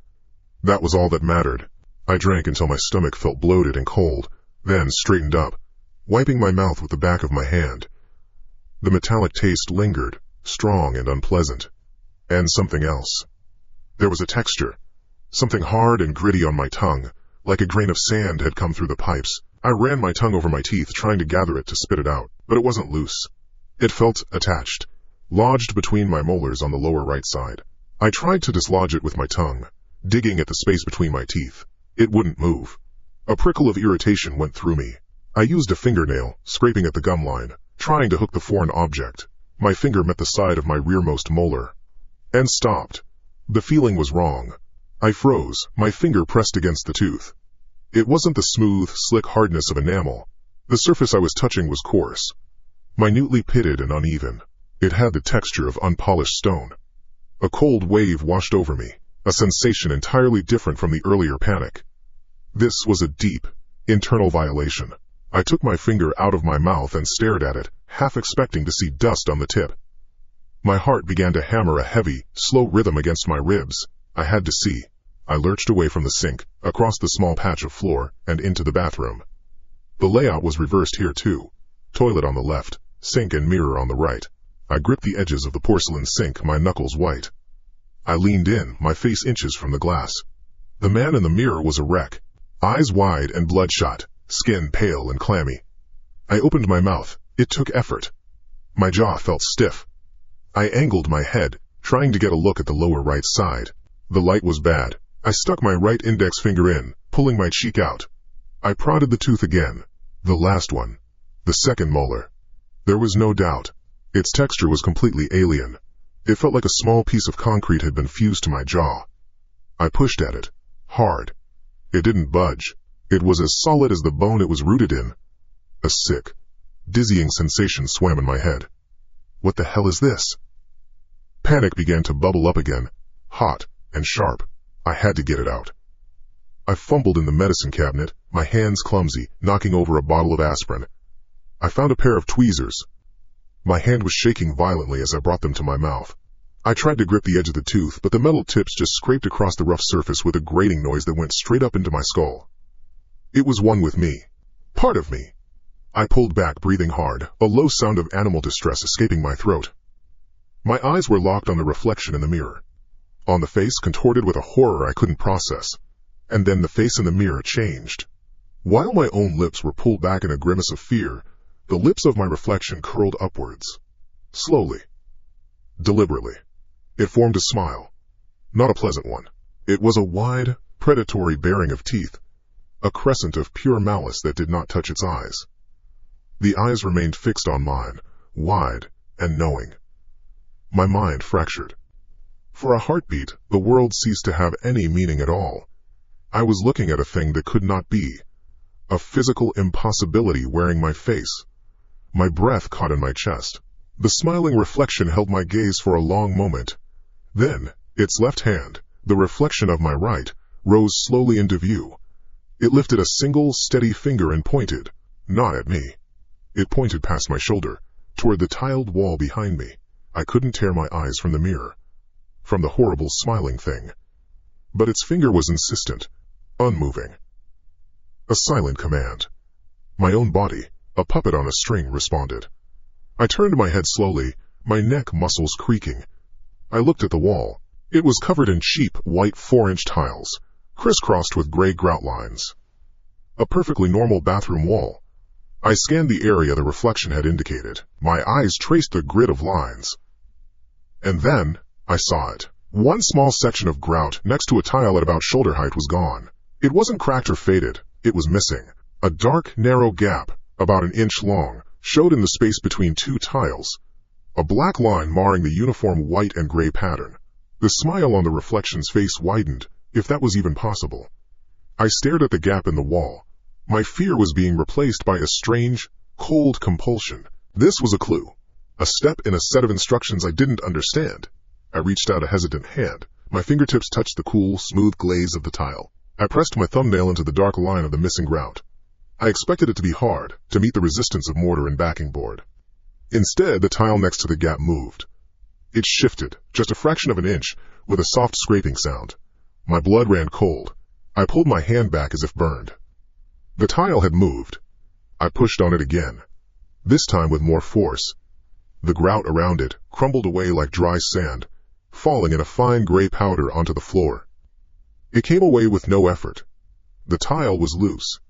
That was all that mattered. I drank until my stomach felt bloated and cold, then straightened up, wiping my mouth with the back of my hand. The metallic taste lingered, strong and unpleasant. And something else. There was a texture, something hard and gritty on my tongue, like a grain of sand had come through the pipes. I ran my tongue over my teeth trying to gather it to spit it out, but it wasn't loose. It felt attached, lodged between my molars on the lower right side. I tried to dislodge it with my tongue, digging at the space between my teeth. It wouldn't move. A prickle of irritation went through me. I used a fingernail, scraping at the gum line, trying to hook the foreign object. My finger met the side of my rearmost molar, and stopped. The feeling was wrong. I froze, my finger pressed against the tooth. It wasn't the smooth, slick hardness of enamel. The surface I was touching was coarse, minutely pitted and uneven. It had the texture of unpolished stone. A cold wave washed over me, a sensation entirely different from the earlier panic. This was a deep, internal violation. I took my finger out of my mouth and stared at it, half expecting to see dust on the tip. My heart began to hammer a heavy, slow rhythm against my ribs. I had to see. I lurched away from the sink, across the small patch of floor, and into the bathroom. The layout was reversed here too. Toilet on the left, sink and mirror on the right. I gripped the edges of the porcelain sink, my knuckles white. I leaned in, my face inches from the glass. The man in the mirror was a wreck, eyes wide and bloodshot, skin pale and clammy. I opened my mouth. It took effort. My jaw felt stiff. I angled my head, trying to get a look at the lower right side. The light was bad. I stuck my right index finger in, pulling my cheek out. I prodded the tooth again. The last one. The second molar. There was no doubt. Its texture was completely alien. It felt like a small piece of concrete had been fused to my jaw. I pushed at it. Hard. It didn't budge. It was as solid as the bone it was rooted in. A sick, dizzying sensation swam in my head. What the hell is this? Panic began to bubble up again, hot and sharp. I had to get it out. I fumbled in the medicine cabinet, my hands clumsy, knocking over a bottle of aspirin. I found a pair of tweezers. My hand was shaking violently as I brought them to my mouth. I tried to grip the edge of the tooth, but the metal tips just scraped across the rough surface with a grating noise that went straight up into my skull. It was one with me. Part of me. I pulled back, breathing hard, a low sound of animal distress escaping my throat. My eyes were locked on the reflection in the mirror. On the face, contorted with a horror I couldn't process. And then the face in the mirror changed. While my own lips were pulled back in a grimace of fear, the lips of my reflection curled upwards. Slowly. Deliberately. It formed a smile. Not a pleasant one. It was a wide, predatory baring of teeth. A crescent of pure malice that did not touch its eyes. The eyes remained fixed on mine, wide and knowing. My mind fractured. For a heartbeat, the world ceased to have any meaning at all. I was looking at a thing that could not be. A physical impossibility wearing my face. My breath caught in my chest. The smiling reflection held my gaze for a long moment. Then, its left hand, the reflection of my right, rose slowly into view. It lifted a single, steady finger and pointed, not at me. It pointed past my shoulder, toward the tiled wall behind me. I couldn't tear my eyes from the mirror, from the horrible smiling thing. But its finger was insistent, unmoving. A silent command. My own body, a puppet on a string, responded. I turned my head slowly, my neck muscles creaking. I looked at the wall. It was covered in cheap, white 4-inch tiles, crisscrossed with gray grout lines. A perfectly normal bathroom wall. I scanned the area the reflection had indicated. My eyes traced the grid of lines. And then, I saw it. One small section of grout next to a tile at about shoulder height was gone. It wasn't cracked or faded. It was missing. A dark, narrow gap, about an inch long, showed in the space between two tiles. A black line marring the uniform white and gray pattern. The smile on the reflection's face widened, if that was even possible. I stared at the gap in the wall. My fear was being replaced by a strange, cold compulsion. This was a clue. A step in a set of instructions I didn't understand. I reached out a hesitant hand. My fingertips touched the cool, smooth glaze of the tile. I pressed my thumbnail into the dark line of the missing grout. I expected it to be hard, to meet the resistance of mortar and backing board. Instead, the tile next to the gap moved. It shifted, just a fraction of an inch, with a soft scraping sound. My blood ran cold. I pulled my hand back as if burned. The tile had moved. I pushed on it again, this time with more force. The grout around it crumbled away like dry sand, falling in a fine gray powder onto the floor. It came away with no effort. The tile was loose.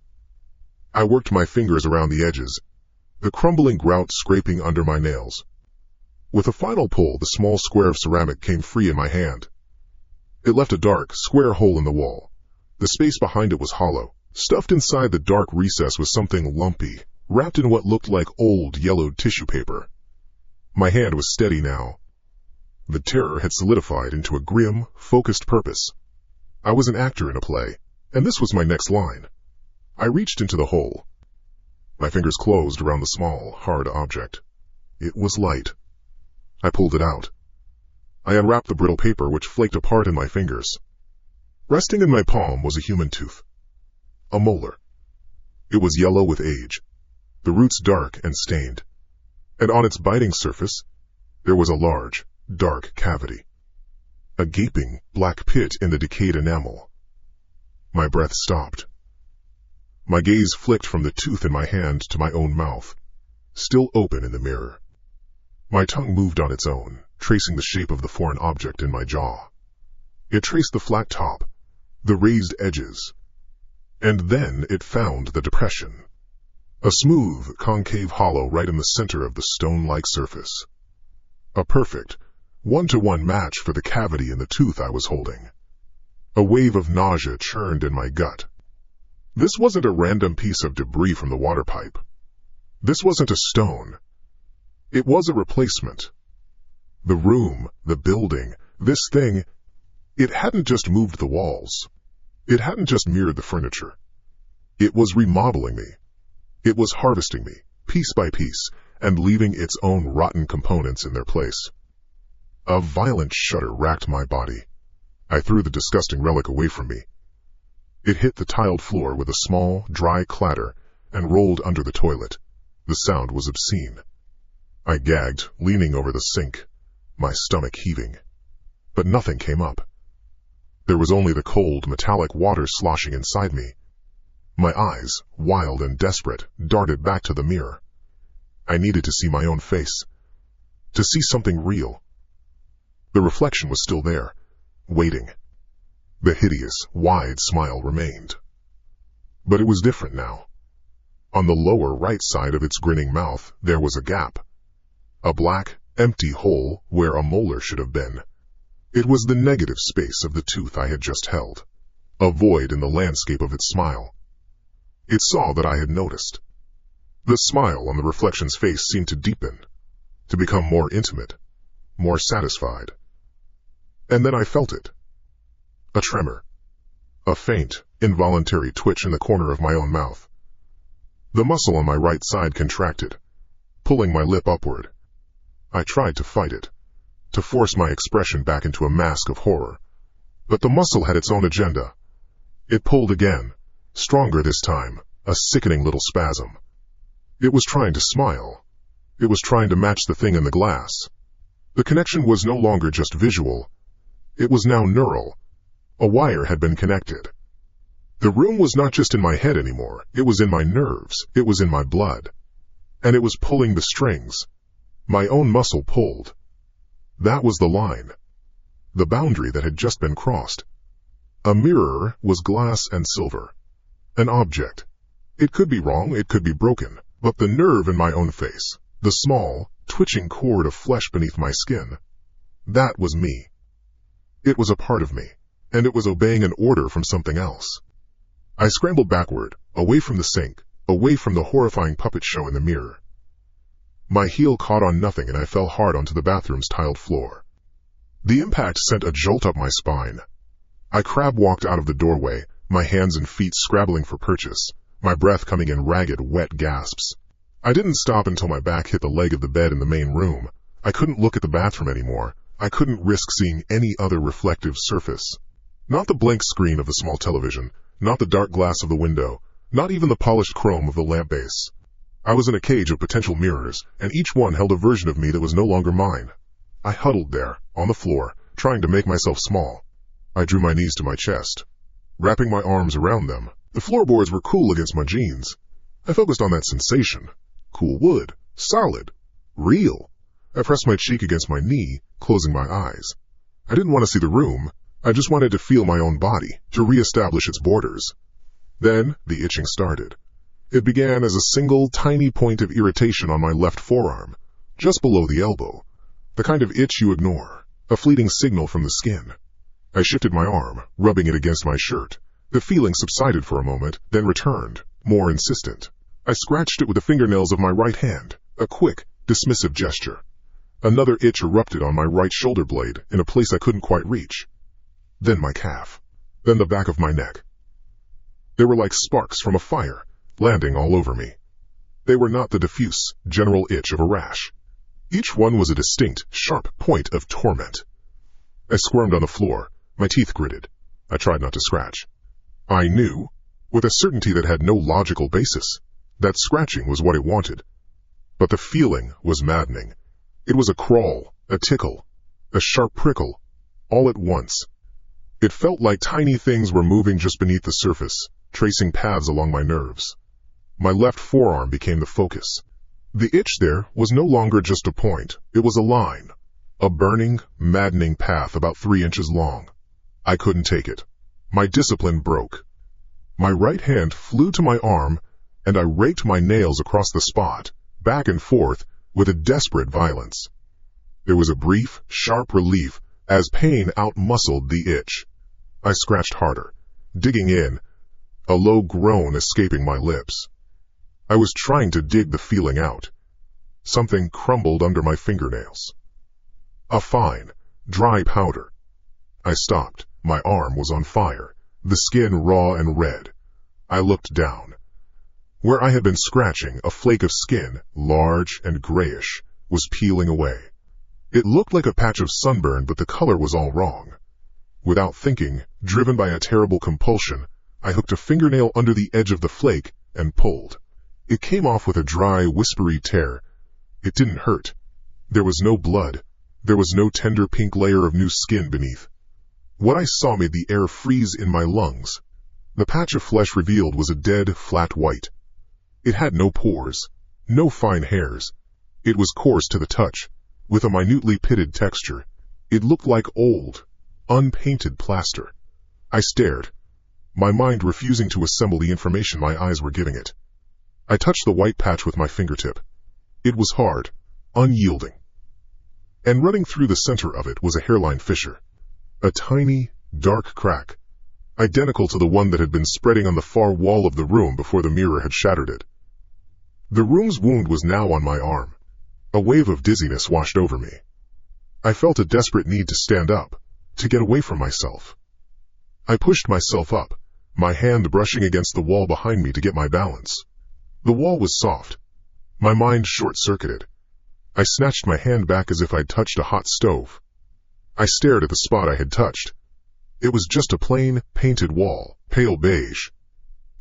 I worked my fingers around the edges, the crumbling grout scraping under my nails. With a final pull, the small square of ceramic came free in my hand. It left a dark, square hole in the wall. The space behind it was hollow. Stuffed inside the dark recess was something lumpy, wrapped in what looked like old, yellowed tissue paper. My hand was steady now. The terror had solidified into a grim, focused purpose. I was an actor in a play, and this was my next line. I reached into the hole. My fingers closed around the small, hard object. It was light. I pulled it out. I unwrapped the brittle paper, which flaked apart in my fingers. Resting in my palm was a human tooth. A molar. It was yellow with age, the roots dark and stained. And on its biting surface, there was a large, dark cavity. A gaping, black pit in the decayed enamel. My breath stopped. My gaze flicked from the tooth in my hand to my own mouth, still open in the mirror. My tongue moved on its own, tracing the shape of the foreign object in my jaw. It traced the flat top, the raised edges, and then it found the depression. A smooth, concave hollow right in the center of the stone-like surface. A perfect, one-to-one match for the cavity in the tooth I was holding. A wave of nausea churned in my gut. This wasn't a random piece of debris from the water pipe. This wasn't a stone. It was a replacement. The room, the building, this thing, it hadn't just moved the walls. It hadn't just mirrored the furniture. It was remodeling me. It was harvesting me, piece by piece, and leaving its own rotten components in their place. A violent shudder racked my body. I threw the disgusting relic away from me. It hit the tiled floor with a small, dry clatter and rolled under the toilet. The sound was obscene. I gagged, leaning over the sink, my stomach heaving. but nothing came up. There was only the cold, metallic water sloshing inside me. My eyes, wild and desperate, darted back to the mirror. I needed to see my own face, to see something real. The reflection was still there, waiting. The hideous, wide smile remained. But it was different now. On the lower right side of its grinning mouth, there was a gap. A black, empty hole where a molar should have been. It was the negative space of the tooth I had just held. A void in the landscape of its smile. It saw that I had noticed. The smile on the reflection's face seemed to deepen, to become more intimate, more satisfied. And then I felt it. A tremor. A faint, involuntary twitch in the corner of my own mouth. The muscle on my right side contracted, pulling my lip upward. I tried to fight it, to force my expression back into a mask of horror. But the muscle had its own agenda. It pulled again, stronger this time, a sickening little spasm. It was trying to smile. It was trying to match the thing in the glass. The connection was no longer just visual. It was now neural. A wire had been connected. The room was not just in my head anymore. It was in my nerves. It was in my blood. And it was pulling the strings. My own muscle pulled. That was the line. The boundary that had just been crossed. A mirror was glass and silver. An object. It could be wrong, it could be broken, but the nerve in my own face, the small, twitching cord of flesh beneath my skin, that was me. It was a part of me, and it was obeying an order from something else. I scrambled backward, away from the sink, away from the horrifying puppet show in the mirror. My heel caught on nothing and I fell hard onto the bathroom's tiled floor. The impact sent a jolt up my spine. I crab-walked out of the doorway, my hands and feet scrabbling for purchase, my breath coming in ragged, wet gasps. I didn't stop until my back hit the leg of the bed in the main room. I couldn't look at the bathroom anymore. I couldn't risk seeing any other reflective surface. Not the blank screen of the small television, not the dark glass of the window, not even the polished chrome of the lamp base. I was in a cage of potential mirrors, and each one held a version of me that was no longer mine. I huddled there, on the floor, trying to make myself small. I drew my knees to my chest, wrapping my arms around them. The floorboards were cool against my jeans. I focused on that sensation. Cool wood, solid, real. I pressed my cheek against my knee, closing my eyes. I didn't want to see the room. I just wanted to feel my own body, to reestablish its borders. Then the itching started. It began as a single, tiny point of irritation on my left forearm, just below the elbow. The kind of itch you ignore, a fleeting signal from the skin. I shifted my arm, rubbing it against my shirt. The feeling subsided for a moment, then returned, more insistent. I scratched it with the fingernails of my right hand, a quick, dismissive gesture. Another itch erupted on my right shoulder blade, in a place I couldn't quite reach. Then my calf. Then the back of my neck. They were like sparks from a fire, landing all over me. They were not the diffuse, general itch of a rash. Each one was a distinct, sharp point of torment. I squirmed on the floor, my teeth gritted. I tried not to scratch. I knew, with a certainty that had no logical basis, that scratching was what it wanted. But the feeling was maddening. It was a crawl, a tickle, a sharp prickle, all at once. It felt like tiny things were moving just beneath the surface, tracing paths along my nerves. My left forearm became the focus. The itch there was no longer just a point, it was a line. A burning, maddening path about 3 inches long. I couldn't take it. My discipline broke. My right hand flew to my arm, and I raked my nails across the spot, back and forth, with a desperate violence. There was a brief, sharp relief as pain out-muscled the itch. I scratched harder, digging in, a low groan escaping my lips. I was trying to dig the feeling out. Something crumbled under my fingernails. A fine, dry powder. I stopped. My arm was on fire, the skin raw and red. I looked down. Where I had been scratching, a flake of skin, large and grayish, was peeling away. It looked like a patch of sunburn, but the color was all wrong. Without thinking, driven by a terrible compulsion, I hooked a fingernail under the edge of the flake and pulled. It came off with a dry, whispery tear. It didn't hurt. There was no blood. There was no tender pink layer of new skin beneath. What I saw made the air freeze in my lungs. The patch of flesh revealed was a dead, flat white. It had no pores, no fine hairs. It was coarse to the touch, with a minutely pitted texture. It looked like old, unpainted plaster. I stared, my mind refusing to assemble the information my eyes were giving it. I touched the white patch with my fingertip. It was hard, unyielding. And running through the center of it was a hairline fissure. A tiny, dark crack, identical to the one that had been spreading on the far wall of the room before the mirror had shattered it. The room's wound was now on my arm. A wave of dizziness washed over me. I felt a desperate need to stand up, to get away from myself. I pushed myself up, my hand brushing against the wall behind me to get my balance. The wall was soft. My mind short-circuited. I snatched my hand back as if I'd touched a hot stove. I stared at the spot I had touched. It was just a plain, painted wall, pale beige.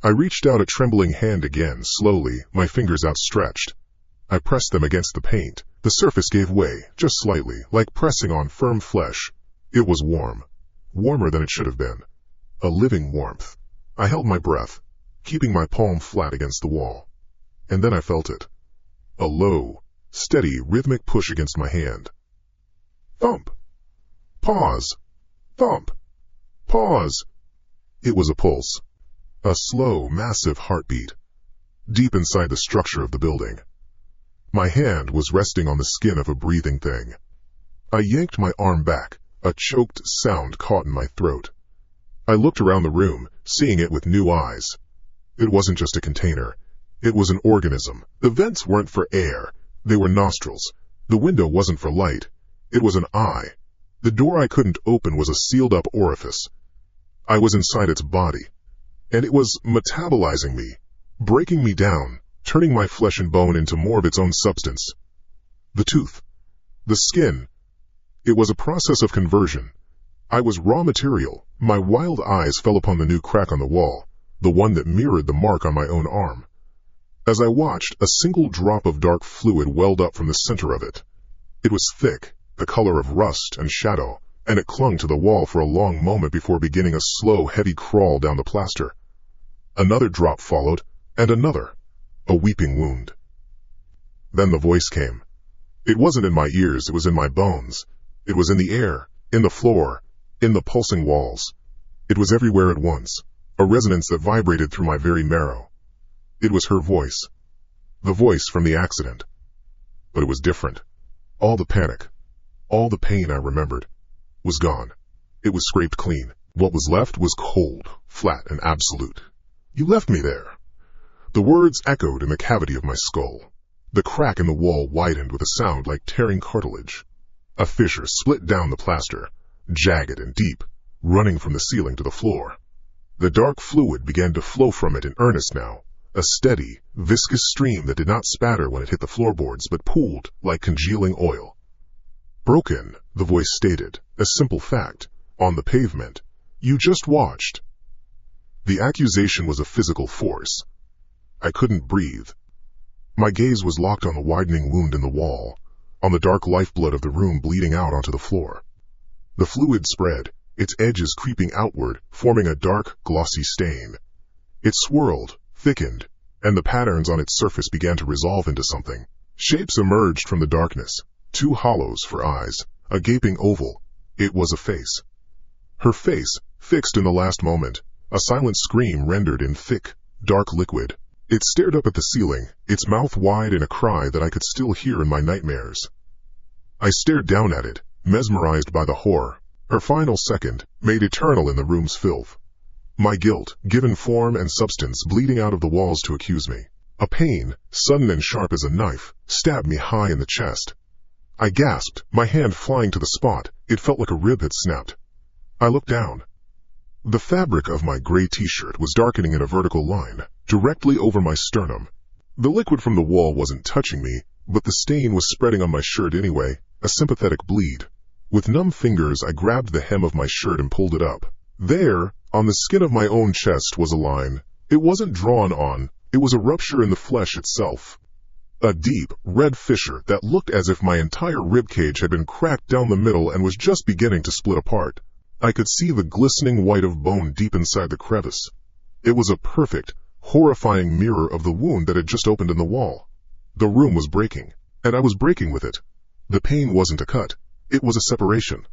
I reached out a trembling hand again, slowly, my fingers outstretched. I pressed them against the paint. The surface gave way, just slightly, like pressing on firm flesh. It was warm. Warmer than it should have been. A living warmth. I held my breath, keeping my palm flat against the wall. And then I felt it. A low, steady, rhythmic push against my hand. Thump. Pause. Thump. Pause. It was a pulse. A slow, massive heartbeat. Deep inside the structure of the building. My hand was resting on the skin of a breathing thing. I yanked my arm back. A choked sound caught in my throat. I looked around the room, seeing it with new eyes. It wasn't just a container. It was an organism. The vents weren't for air. They were nostrils. The window wasn't for light. It was an eye. The door I couldn't open was a sealed-up orifice. I was inside its body. And it was metabolizing me, breaking me down, turning my flesh and bone into more of its own substance. The tooth. The skin. It was a process of conversion. I was raw material. My wild eyes fell upon the new crack on the wall, the one that mirrored the mark on my own arm. As I watched, a single drop of dark fluid welled up from the center of it. It was thick, the color of rust and shadow, and it clung to the wall for a long moment before beginning a slow, heavy crawl down the plaster. Another drop followed, and another, a weeping wound. Then the voice came. It wasn't in my ears, it was in my bones. It was in the air, in the floor, in the pulsing walls. It was everywhere at once, a resonance that vibrated through my very marrow. It was her voice. The voice from the accident. But it was different. All the panic, all the pain I remembered, was gone. It was scraped clean. What was left was cold, flat, and absolute. You left me there. The words echoed in the cavity of my skull. The crack in the wall widened with a sound like tearing cartilage. A fissure split down the plaster, jagged and deep, running from the ceiling to the floor. The dark fluid began to flow from it in earnest now, a steady, viscous stream that did not spatter when it hit the floorboards but pooled like congealing oil. Broken, the voice stated, a simple fact, on the pavement. You just watched. The accusation was a physical force. I couldn't breathe. My gaze was locked on the widening wound in the wall, on the dark lifeblood of the room bleeding out onto the floor. The fluid spread, its edges creeping outward, forming a dark, glossy stain. It swirled, thickened, and the patterns on its surface began to resolve into something. Shapes emerged from the darkness, two hollows for eyes, a gaping oval. It was a face. Her face, fixed in the last moment, a silent scream rendered in thick, dark liquid. It stared up at the ceiling, its mouth wide in a cry that I could still hear in my nightmares. I stared down at it, mesmerized by the horror. Her final second, made eternal in the room's filth. My guilt, given form and substance, bleeding out of the walls to accuse me. A pain, sudden and sharp as a knife, stabbed me high in the chest. I gasped, my hand flying to the spot. It felt like a rib had snapped. I looked down. The fabric of my gray t-shirt was darkening in a vertical line, directly over my sternum. The liquid from the wall wasn't touching me, but the stain was spreading on my shirt anyway, a sympathetic bleed. With numb fingers, I grabbed the hem of my shirt and pulled it up. There, on the skin of my own chest, was a line. It wasn't drawn on, it was a rupture in the flesh itself. A deep, red fissure that looked as if my entire ribcage had been cracked down the middle and was just beginning to split apart. I could see the glistening white of bone deep inside the crevice. It was a perfect, horrifying mirror of the wound that had just opened in the wall. The room was breaking, and I was breaking with it. The pain wasn't a cut, it was a separation.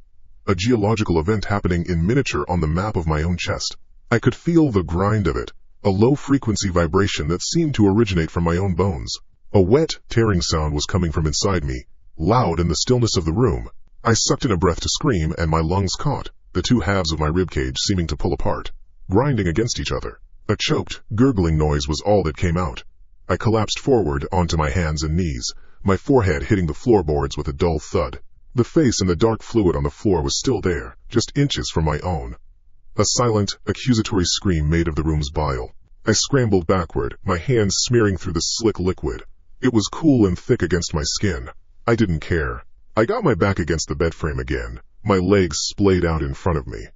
A geological event happening in miniature on the map of my own chest. I could feel the grind of it, a low-frequency vibration that seemed to originate from my own bones. A wet, tearing sound was coming from inside me, loud in the stillness of the room. I sucked in a breath to scream, and my lungs caught, the two halves of my ribcage seeming to pull apart, grinding against each other. A choked, gurgling noise was all that came out. I collapsed forward onto my hands and knees, my forehead hitting the floorboards with a dull thud. The face and the dark fluid on the floor was still there, just inches from my own. A silent, accusatory scream made of the room's bile. I scrambled backward, my hands smearing through the slick liquid. It was cool and thick against my skin. I didn't care. I got my back against the bed frame again, my legs splayed out in front of me.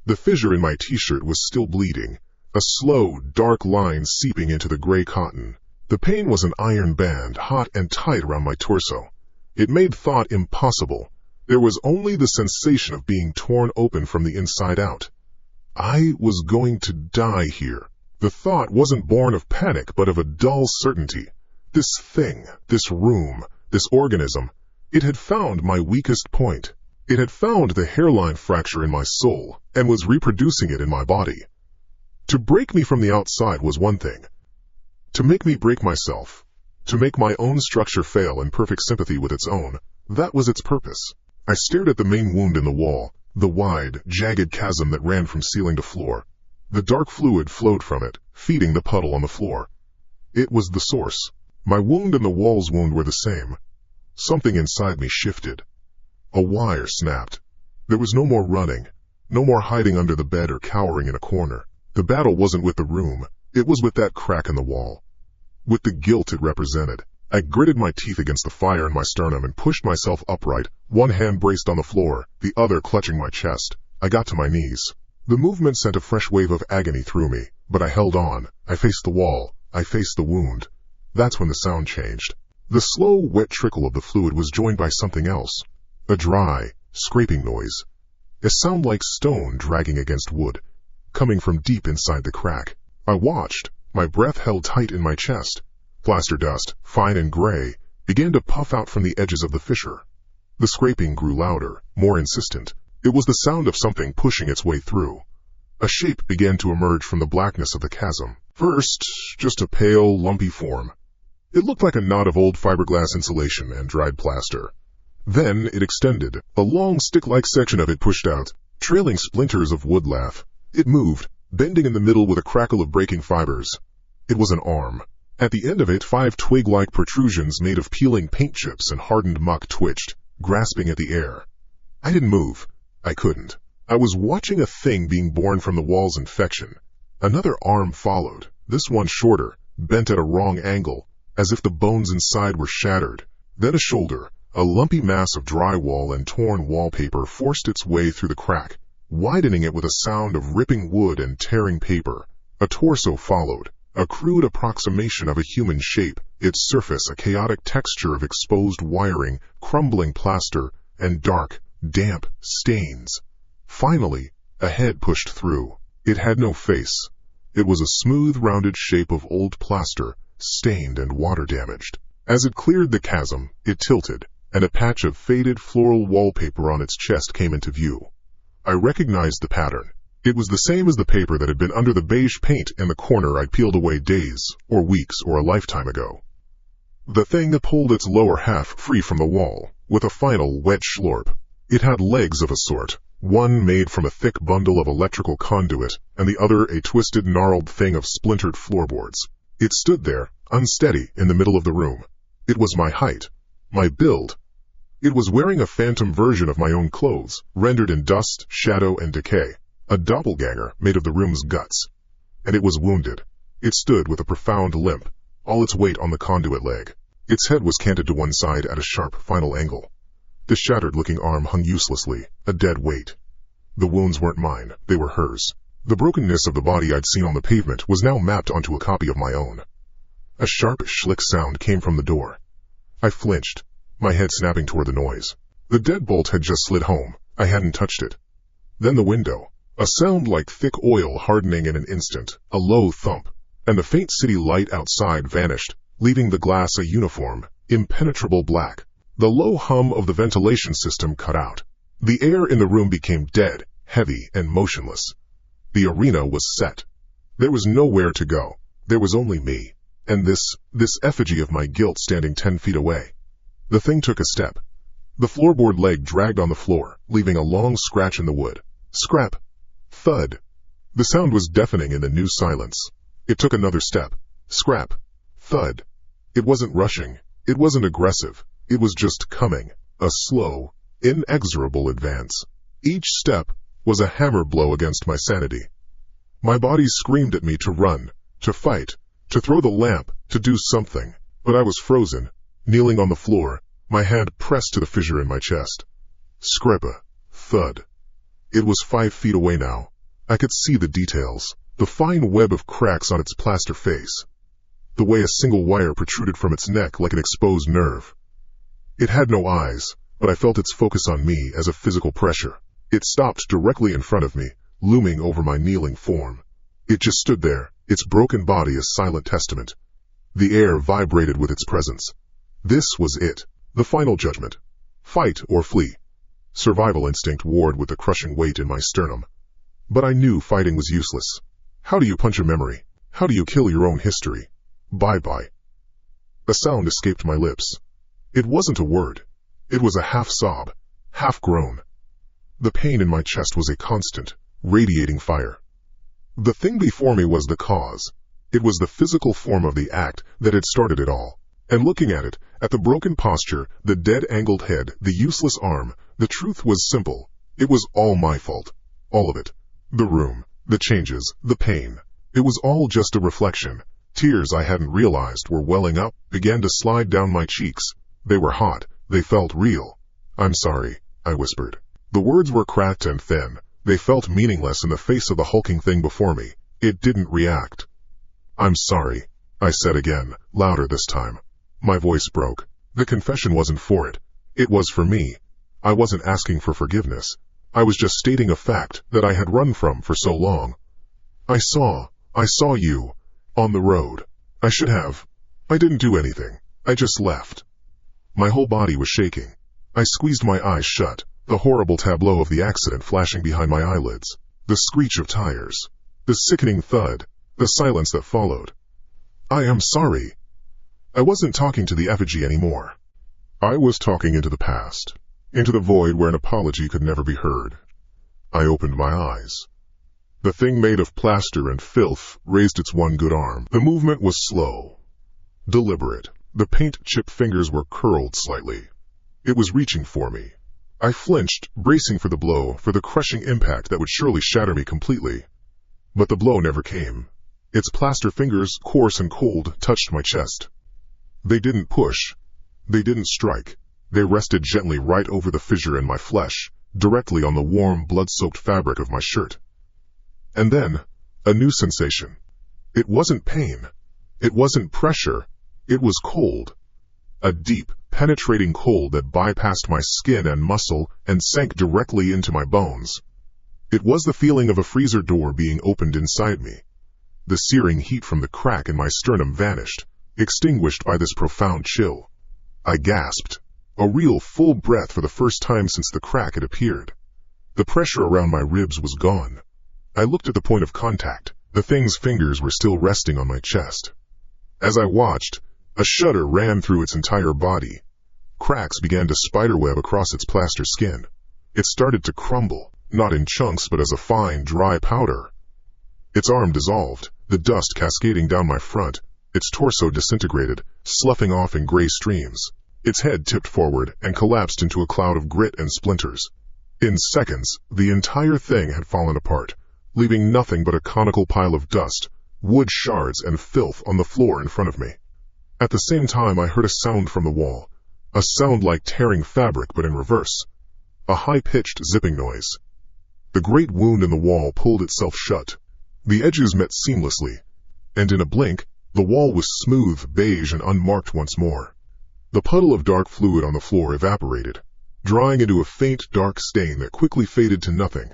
The fissure in my t-shirt was still bleeding, a slow, dark line seeping into the gray cotton. The pain was an iron band, hot and tight around my torso. It made thought impossible. There was only the sensation of being torn open from the inside out. I was going to die here. The thought wasn't born of panic, but of a dull certainty. This thing, this room, this organism, it had found my weakest point. It had found the hairline fracture in my soul and was reproducing it in my body. To break me from the outside was one thing. To make me break myself, to make my own structure fail in perfect sympathy with its own, that was its purpose. I stared at the main wound in the wall, the wide, jagged chasm that ran from ceiling to floor. The dark fluid flowed from it, feeding the puddle on the floor. It was the source. My wound and the wall's wound were the same. Something inside me shifted. A wire snapped. There was no more running, no more hiding under the bed or cowering in a corner. The battle wasn't with the room, it was with that crack in the wall. With the guilt it represented. I gritted my teeth against the fire in my sternum and pushed myself upright, one hand braced on the floor, the other clutching my chest. I got to my knees. The movement sent a fresh wave of agony through me, but I held on. I faced the wall. I faced the wound. That's when the sound changed. The slow, wet trickle of the fluid was joined by something else. A dry, scraping noise. A sound like stone dragging against wood, coming from deep inside the crack. I watched, my breath held tight in my chest. Plaster dust, fine and gray, began to puff out from the edges of the fissure. The scraping grew louder, more insistent. It was the sound of something pushing its way through. A shape began to emerge from the blackness of the chasm. First, just a pale, lumpy form. It looked like a knot of old fiberglass insulation and dried plaster. Then it extended. A long stick-like section of it pushed out, trailing splinters of wood lath. It moved, bending in the middle with a crackle of breaking fibers. It was an arm. At the end of it, 5 twig-like protrusions made of peeling paint chips and hardened muck twitched, grasping at the air. I didn't move. I couldn't. I was watching a thing being born from the wall's infection. Another arm followed, this one shorter, bent at a wrong angle, as if the bones inside were shattered. Then a shoulder, a lumpy mass of drywall and torn wallpaper forced its way through the crack, widening it with a sound of ripping wood and tearing paper. A torso followed, a crude approximation of a human shape, its surface a chaotic texture of exposed wiring, crumbling plaster, and dark, damp stains. Finally, a head pushed through. It had no face. It was a smooth, rounded shape of old plaster, stained and water-damaged. As it cleared the chasm, it tilted, and a patch of faded floral wallpaper on its chest came into view. I recognized the pattern. It was the same as the paper that had been under the beige paint in the corner I'd peeled away days, or weeks, or a lifetime ago. The thing that pulled its lower half free from the wall, with a final wet slurp. It had legs of a sort, one made from a thick bundle of electrical conduit, and the other a twisted, gnarled thing of splintered floorboards. It stood there, unsteady, in the middle of the room. It was my height, my build. It was wearing a phantom version of my own clothes, rendered in dust, shadow, and decay, a doppelganger made of the room's guts. And it was wounded. It stood with a profound limp, all its weight on the conduit leg. Its head was canted to one side at a sharp, final angle. The shattered-looking arm hung uselessly, a dead weight. The wounds weren't mine, they were hers. The brokenness of the body I'd seen on the pavement was now mapped onto a copy of my own. A sharp schlick sound came from the door. I flinched, my head snapping toward the noise. The deadbolt had just slid home. I hadn't touched it. Then the window. A sound like thick oil hardening in an instant, a low thump, and the faint city light outside vanished, leaving the glass a uniform, impenetrable black. The low hum of the ventilation system cut out. The air in the room became dead, heavy, and motionless. The arena was set. There was nowhere to go. There was only me, and this effigy of my guilt standing 10 feet away. The thing took a step. The floorboard leg dragged on the floor, leaving a long scratch in the wood. Scrap. Thud. The sound was deafening in the new silence. It took another step. Scrap. Thud. It wasn't rushing. It wasn't aggressive. It was just coming. A slow, inexorable advance. Each step was a hammer blow against my sanity. My body screamed at me to run, to fight, to throw the lamp, to do something. But I was frozen, kneeling on the floor, my hand pressed to the fissure in my chest. Scrappa. Thud. It was 5 feet away now. I could see the details, the fine web of cracks on its plaster face, the way a single wire protruded from its neck like an exposed nerve. It had no eyes, but I felt its focus on me as a physical pressure. It stopped directly in front of me, looming over my kneeling form. It just stood there, its broken body a silent testament. The air vibrated with its presence. This was it, the final judgment. Fight or flee. Survival instinct warred with the crushing weight in my sternum. But I knew fighting was useless. How do you punch a memory? How do you kill your own history? Bye-bye. A sound escaped my lips. It wasn't a word. It was a half-sob, half-groan. The pain in my chest was a constant, radiating fire. The thing before me was the cause. It was the physical form of the act that had started it all. And looking at it, at the broken posture, the dead angled head, the useless arm, the truth was simple. It was all my fault. All of it. The room, the changes, the pain. It was all just a reflection. Tears I hadn't realized were welling up, began to slide down my cheeks. They were hot. They felt real. I'm sorry, I whispered. The words were cracked and thin. They felt meaningless in the face of the hulking thing before me. It didn't react. I'm sorry, I said again, louder this time. My voice broke. The confession wasn't for it. It was for me. I wasn't asking for forgiveness. I was just stating a fact that I had run from for so long. I saw you, on the road. I should have. I didn't do anything. I just left. My whole body was shaking. I squeezed my eyes shut, the horrible tableau of the accident flashing behind my eyelids, the screech of tires, the sickening thud, the silence that followed. I am sorry. I wasn't talking to the effigy anymore. I was talking into the past, into the void where an apology could never be heard. I opened my eyes. The thing made of plaster and filth raised its one good arm. The movement was slow, deliberate. The paint-chipped fingers were curled slightly. It was reaching for me. I flinched, bracing for the blow, for the crushing impact that would surely shatter me completely. But the blow never came. Its plaster fingers, coarse and cold, touched my chest. They didn't push. They didn't strike. They rested gently right over the fissure in my flesh, directly on the warm, blood-soaked fabric of my shirt. And then, a new sensation. It wasn't pain. It wasn't pressure. It was cold. A deep, penetrating cold that bypassed my skin and muscle and sank directly into my bones. It was the feeling of a freezer door being opened inside me. The searing heat from the crack in my sternum vanished, extinguished by this profound chill. I gasped, a real full breath for the first time since the crack had appeared. The pressure around my ribs was gone. I looked at the point of contact. The thing's fingers were still resting on my chest. As I watched, a shudder ran through its entire body. Cracks began to spiderweb across its plaster skin. It started to crumble, not in chunks but as a fine, dry powder. Its arm dissolved, the dust cascading down my front. Its torso disintegrated, sloughing off in gray streams. Its head tipped forward and collapsed into a cloud of grit and splinters. In seconds, the entire thing had fallen apart, leaving nothing but a conical pile of dust, wood shards and filth on the floor in front of me. At the same time I heard a sound from the wall, a sound like tearing fabric but in reverse, a high-pitched zipping noise. The great wound in the wall pulled itself shut. The edges met seamlessly, and in a blink, The wall was smooth, beige, and unmarked once more. The puddle of dark fluid on the floor evaporated, drying into a faint, dark stain that quickly faded to nothing.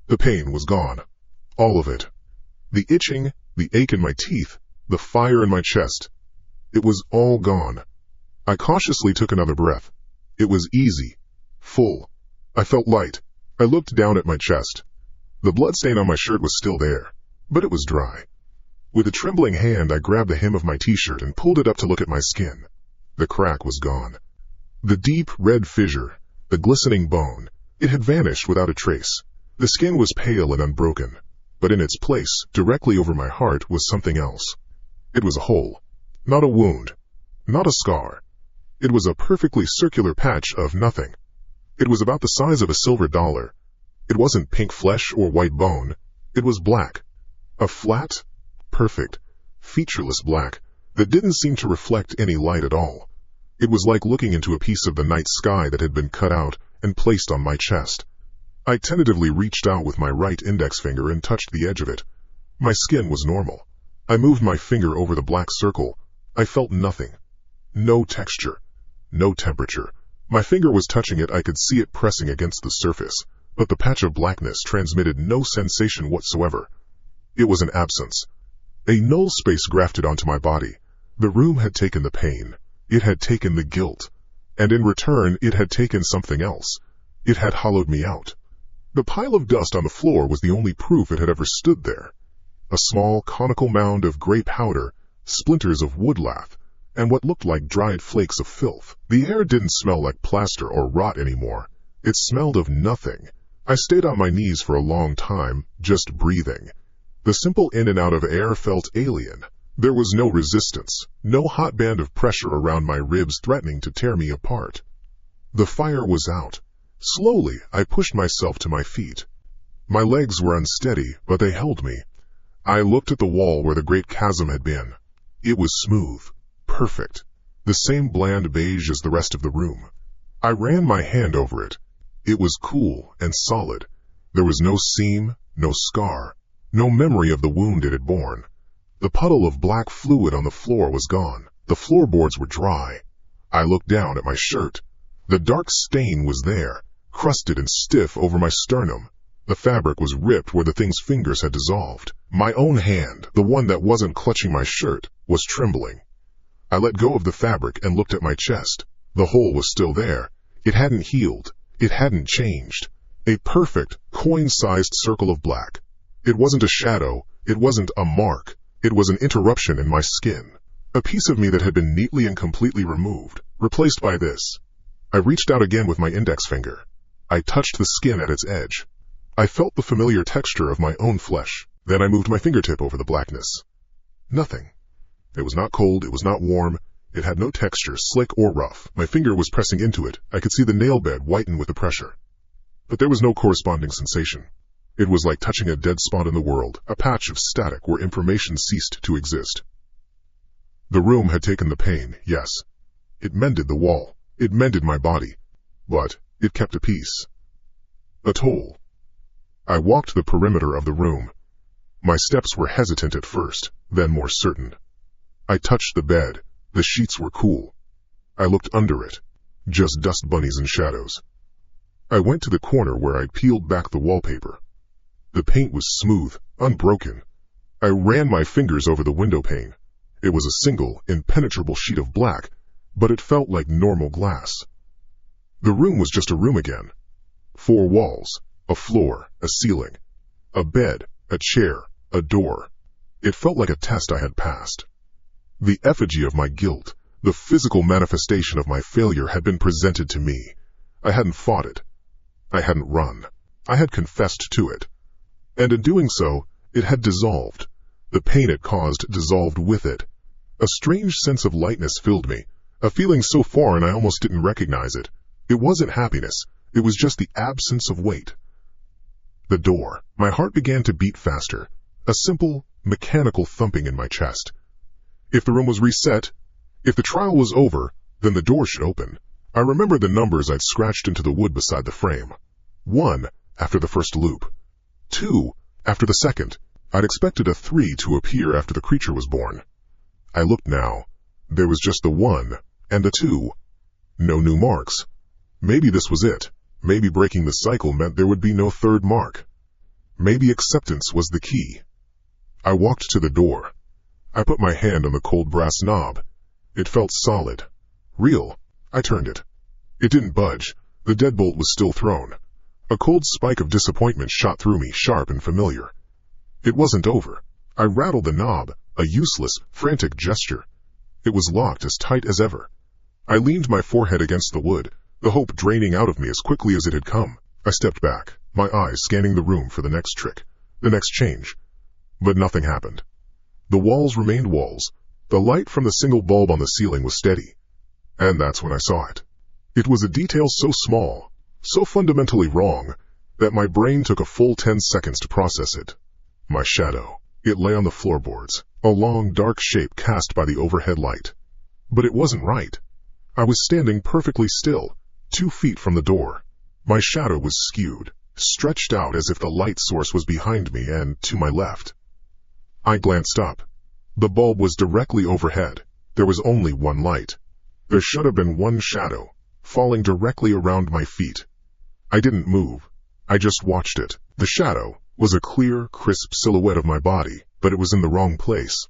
The pain was gone. All of it. The itching, the ache in my teeth, the fire in my chest. It was all gone. I cautiously took another breath. It was easy, full. I felt light. I looked down at my chest. The bloodstain on my shirt was still there, but it was dry. With a trembling hand, I grabbed the hem of my t-shirt and pulled it up to look at my skin. The crack was gone. The deep, red fissure, the glistening bone, it had vanished without a trace. The skin was pale and unbroken, but in its place, directly over my heart, was something else. It was a hole, not a wound, not a scar. It was a perfectly circular patch of nothing. It was about the size of a silver dollar. It wasn't pink flesh or white bone. It was black. A flat, perfect, featureless black that didn't seem to reflect any light at all. It was like looking into a piece of the night sky that had been cut out and placed on my chest. I tentatively reached out with my right index finger and touched the edge of it. My skin was normal. I moved my finger over the black circle. I felt nothing. No texture. No temperature. My finger was touching it. I could see it pressing against the surface, but the patch of blackness transmitted no sensation whatsoever. It was an absence. A null space grafted onto my body. The room had taken the pain. It had taken the guilt. And in return, it had taken something else. It had hollowed me out. The pile of dust on the floor was the only proof it had ever stood there. A small, conical mound of gray powder, splinters of wood lath, and what looked like dried flakes of filth. The air didn't smell like plaster or rot anymore. It smelled of nothing. I stayed on my knees for a long time, just breathing. The simple in and out of air felt alien. There was no resistance, no hot band of pressure around my ribs threatening to tear me apart. The fire was out. Slowly, I pushed myself to my feet. My legs were unsteady, but they held me. I looked at the wall where the great chasm had been. It was smooth, perfect, the same bland beige as the rest of the room. I ran my hand over it. It was cool and solid. There was no seam, no scar, no memory of the wound it had borne. The puddle of black fluid on the floor was gone. The floorboards were dry. I looked down at my shirt. The dark stain was there, crusted and stiff over my sternum. The fabric was ripped where the thing's fingers had dissolved. My own hand, the one that wasn't clutching my shirt, was trembling. I let go of the fabric and looked at my chest. The hole was still there. It hadn't healed. It hadn't changed. A perfect, coin-sized circle of black. It wasn't a shadow. It wasn't a mark. It was an interruption in my skin. A piece of me that had been neatly and completely removed, replaced by this. I reached out again with my index finger. I touched the skin at its edge. I felt the familiar texture of my own flesh. Then I moved my fingertip over the blackness. Nothing. It was not cold, it was not warm. It had no texture, slick or rough. My finger was pressing into it. I could see the nail bed whiten with the pressure. But there was no corresponding sensation. It was like touching a dead spot in the world, a patch of static where information ceased to exist. The room had taken the pain, yes. It mended the wall. It mended my body. But it kept a peace. A toll. I walked the perimeter of the room. My steps were hesitant at first, then more certain. I touched the bed. The sheets were cool. I looked under it. Just dust bunnies and shadows. I went to the corner where I'd peeled back the wallpaper. The paint was smooth, unbroken. I ran my fingers over the window pane. It was a single, impenetrable sheet of black, but it felt like normal glass. The room was just a room again. 4 walls, a floor, a ceiling, a bed, a chair, a door. It felt like a test I had passed. The effigy of my guilt, the physical manifestation of my failure had been presented to me. I hadn't fought it. I hadn't run. I had confessed to it. And in doing so, it had dissolved. The pain it caused dissolved with it. A strange sense of lightness filled me, a feeling so foreign I almost didn't recognize it. It wasn't happiness. It was just the absence of weight. The door. My heart began to beat faster, a simple, mechanical thumping in my chest. If the room was reset, if the trial was over, then the door should open. I remembered the numbers I'd scratched into the wood beside the frame. 1, after the first loop. 2, after the second. I'd expected a 3 to appear after the creature was born. I looked now. There was just the 1 and the 2. No new marks. Maybe this was it. Maybe breaking the cycle meant there would be no third mark. Maybe acceptance was the key. I walked to the door. I put my hand on the cold brass knob. It felt solid. Real. I turned it. It didn't budge. The deadbolt was still thrown. A cold spike of disappointment shot through me, sharp and familiar. It wasn't over. I rattled the knob, a useless, frantic gesture. It was locked as tight as ever. I leaned my forehead against the wood, the hope draining out of me as quickly as it had come. I stepped back, my eyes scanning the room for the next trick, the next change. But nothing happened. The walls remained walls. The light from the single bulb on the ceiling was steady. And that's when I saw it. It was a detail so small, so fundamentally wrong, that my brain took a full 10 seconds to process it. My shadow. It lay on the floorboards, a long, dark shape cast by the overhead light. But it wasn't right. I was standing perfectly still, 2 feet from the door. My shadow was skewed, stretched out as if the light source was behind me and to my left. I glanced up. The bulb was directly overhead. There was only one light. There should have been one shadow, falling directly around my feet. I didn't move. I just watched it. The shadow was a clear, crisp silhouette of my body, but it was in the wrong place.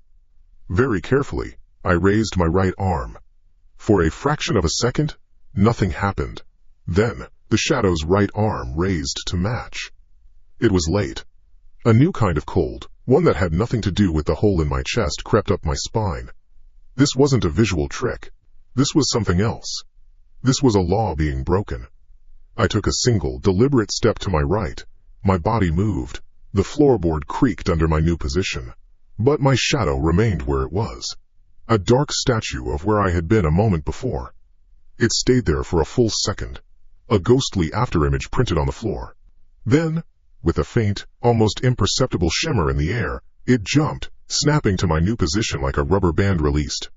Very carefully, I raised my right arm. For a fraction of a second, nothing happened. Then, the shadow's right arm raised to match. It was late. A new kind of cold, one that had nothing to do with the hole in my chest, crept up my spine. This wasn't a visual trick. This was something else. This was a law being broken. I took a single, deliberate step to my right. My body moved. The floorboard creaked under my new position. But my shadow remained where it was. A dark statue of where I had been a moment before. It stayed there for a full second. A ghostly afterimage printed on the floor. Then, with a faint, almost imperceptible shimmer in the air, it jumped, snapping to my new position like a rubber band released.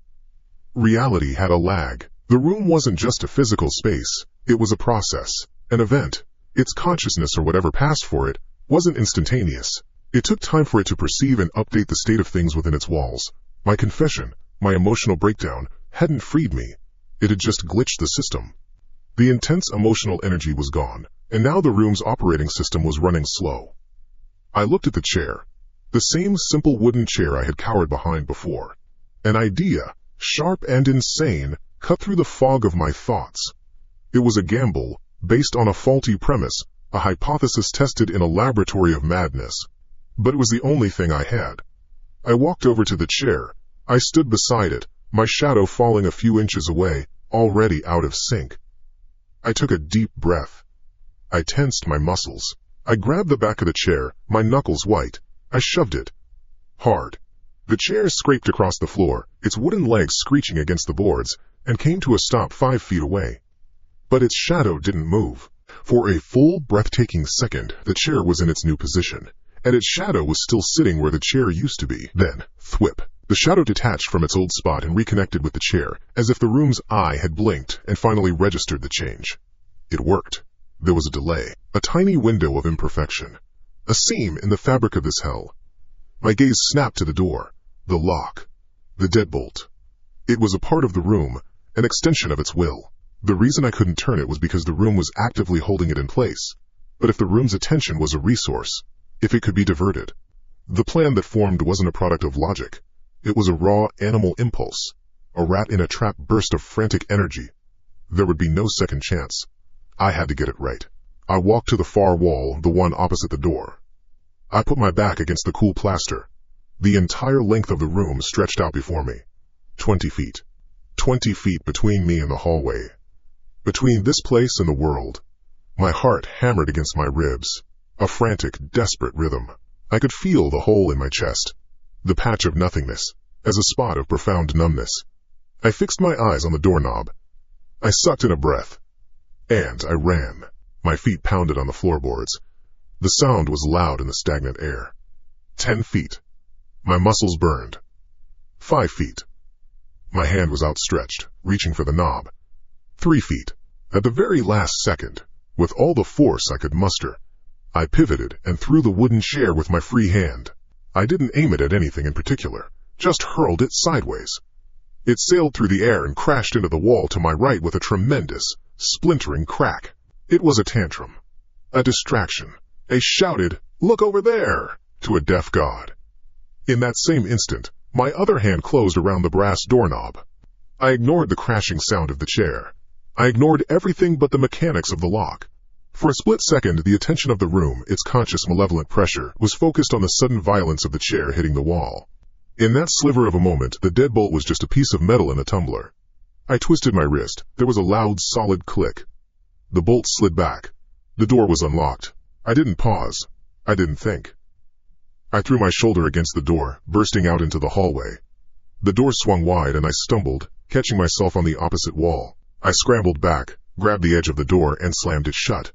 Reality had a lag. The room wasn't just a physical space. It was a process, an event. Its consciousness, or whatever passed for it, wasn't instantaneous. It took time for it to perceive and update the state of things within its walls. My confession, my emotional breakdown, hadn't freed me. It had just glitched the system. The intense emotional energy was gone, and now the room's operating system was running slow. I looked at the chair. The same simple wooden chair I had cowered behind before. An idea, sharp and insane, cut through the fog of my thoughts. It was a gamble, based on a faulty premise, a hypothesis tested in a laboratory of madness. But it was the only thing I had. I walked over to the chair. I stood beside it, my shadow falling a few inches away, already out of sync. I took a deep breath. I tensed my muscles. I grabbed the back of the chair, my knuckles white. I shoved it. Hard. The chair scraped across the floor, its wooden legs screeching against the boards, and came to a stop 5 feet away. But its shadow didn't move. For a full, breathtaking second, the chair was in its new position, and its shadow was still sitting where the chair used to be. Then, thwip, the shadow detached from its old spot and reconnected with the chair, as if the room's eye had blinked and finally registered the change. It worked. There was a delay, a tiny window of imperfection, a seam in the fabric of this hell. My gaze snapped to the door, the lock, the deadbolt. It was a part of the room, an extension of its will. The reason I couldn't turn it was because the room was actively holding it in place. But if the room's attention was a resource, if it could be diverted, the plan that formed wasn't a product of logic. It was a raw animal impulse, a rat in a trap burst of frantic energy. There would be no second chance. I had to get it right. I walked to the far wall, the one opposite the door. I put my back against the cool plaster. The entire length of the room stretched out before me. 20 feet. 20 feet between me and the hallway. Between this place and the world. My heart hammered against my ribs. A frantic, desperate rhythm. I could feel the hole in my chest. The patch of nothingness, as a spot of profound numbness. I fixed my eyes on the doorknob. I sucked in a breath. And I ran. My feet pounded on the floorboards. The sound was loud in the stagnant air. 10 feet. My muscles burned. 5 feet. My hand was outstretched, reaching for the knob. 3 feet. At the very last second, with all the force I could muster, I pivoted and threw the wooden chair with my free hand. I didn't aim it at anything in particular, just hurled it sideways. It sailed through the air and crashed into the wall to my right with a tremendous, splintering crack. It was a tantrum, a distraction, a shouted, "Look over there!" to a deaf god. In that same instant, my other hand closed around the brass doorknob. I ignored the crashing sound of the chair. I ignored everything but the mechanics of the lock. For a split second, the attention of the room, its conscious malevolent pressure, was focused on the sudden violence of the chair hitting the wall. In that sliver of a moment, the deadbolt was just a piece of metal in a tumbler. I twisted my wrist. There was a loud, solid click. The bolt slid back. The door was unlocked. I didn't pause. I didn't think. I threw my shoulder against the door, bursting out into the hallway. The door swung wide and I stumbled, catching myself on the opposite wall. I scrambled back, grabbed the edge of the door and slammed it shut.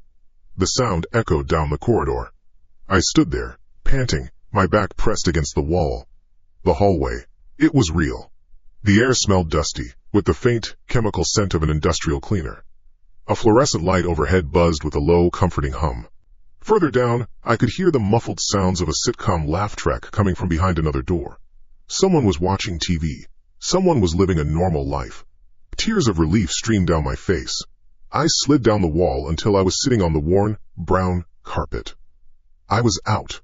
The sound echoed down the corridor. I stood there, panting, my back pressed against the wall. The hallway. It was real. The air smelled dusty, with the faint, chemical scent of an industrial cleaner. A fluorescent light overhead buzzed with a low, comforting hum. Further down, I could hear the muffled sounds of a sitcom laugh track coming from behind another door. Someone was watching TV. Someone was living a normal life. Tears of relief streamed down my face. I slid down the wall until I was sitting on the worn, brown carpet. I was out.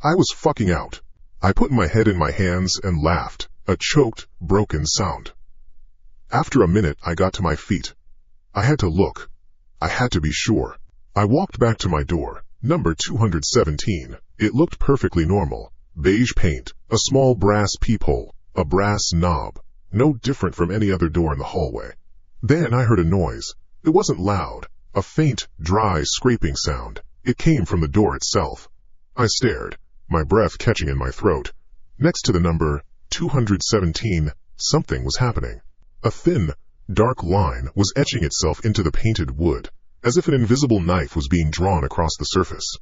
I was fucking out. I put my head in my hands and laughed, a choked, broken sound. After a minute, I got to my feet. I had to look. I had to be sure. I walked back to my door, number 217. It looked perfectly normal. Beige paint, a small brass peephole, a brass knob, no different from any other door in the hallway. Then I heard a noise. It wasn't loud, a faint, dry, scraping sound. It came from the door itself. I stared, my breath catching in my throat. Next to the number 217, something was happening. A thin, dark line was etching itself into the painted wood, as if an invisible knife was being drawn across the surface.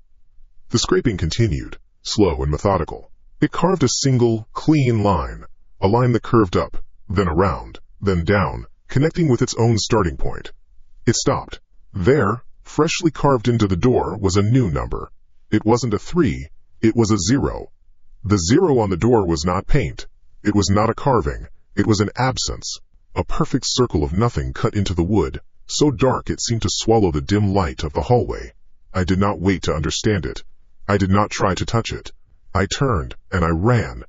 The scraping continued, slow and methodical. It carved a single, clean line, a line that curved up, then around, then down, connecting with its own starting point. It stopped. There, freshly carved into the door, was a new number. It wasn't a 3, it was a 0. The 0 on the door was not paint. It was not a carving. It was an absence. A perfect circle of nothing cut into the wood, so dark it seemed to swallow the dim light of the hallway. I did not wait to understand it. I did not try to touch it. I turned, and I ran.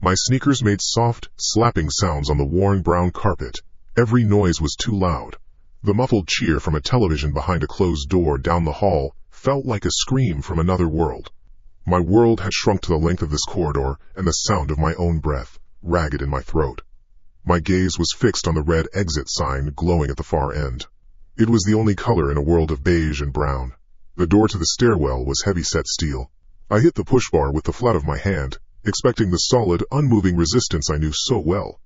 My sneakers made soft, slapping sounds on the worn brown carpet. Every noise was too loud. The muffled cheer from a television behind a closed door down the hall felt like a scream from another world. My world had shrunk to the length of this corridor, and the sound of my own breath, ragged in my throat. My gaze was fixed on the red exit sign glowing at the far end. It was the only color in a world of beige and brown. The door to the stairwell was heavy-set steel. I hit the push bar with the flat of my hand, expecting the solid, unmoving resistance I knew so well.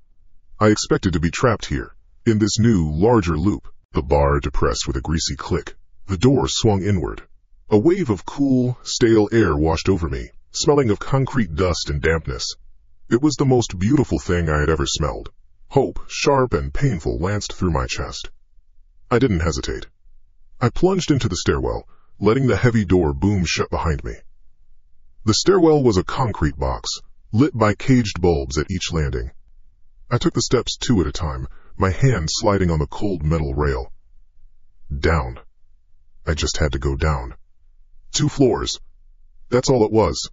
I expected to be trapped here, in this new, larger loop. The bar depressed with a greasy click. The door swung inward. A wave of cool, stale air washed over me, smelling of concrete dust and dampness. It was the most beautiful thing I had ever smelled. Hope, sharp and painful, lanced through my chest. I didn't hesitate. I plunged into the stairwell, letting the heavy door boom shut behind me. The stairwell was a concrete box, lit by caged bulbs at each landing. I took the steps 2 at a time, my hand sliding on the cold metal rail. Down. I just had to go down. 2 floors. That's all it was.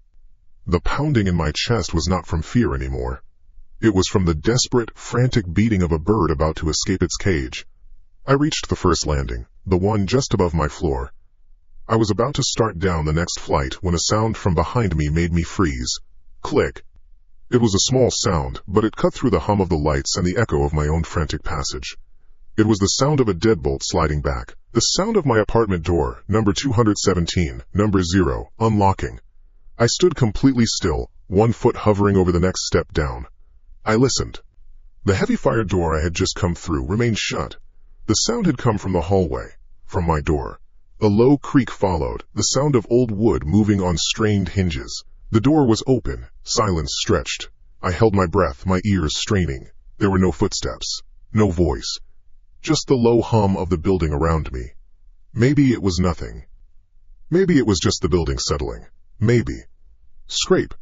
The pounding in my chest was not from fear anymore. It was from the desperate, frantic beating of a bird about to escape its cage. I reached the first landing, the one just above my floor. I was about to start down the next flight when a sound from behind me made me freeze. Click. It was a small sound, but it cut through the hum of the lights and the echo of my own frantic passage. It was the sound of a deadbolt sliding back, the sound of my apartment door, number 217, number 0, unlocking. I stood completely still, 1 foot hovering over the next step down. I listened. The heavy fire door I had just come through remained shut. The sound had come from the hallway, from my door. A low creak followed, the sound of old wood moving on strained hinges. The door was open, silence stretched. I held my breath, my ears straining. There were no footsteps, no voice. Just the low hum of the building around me. Maybe it was nothing. Maybe it was just the building settling. Maybe. Scrape.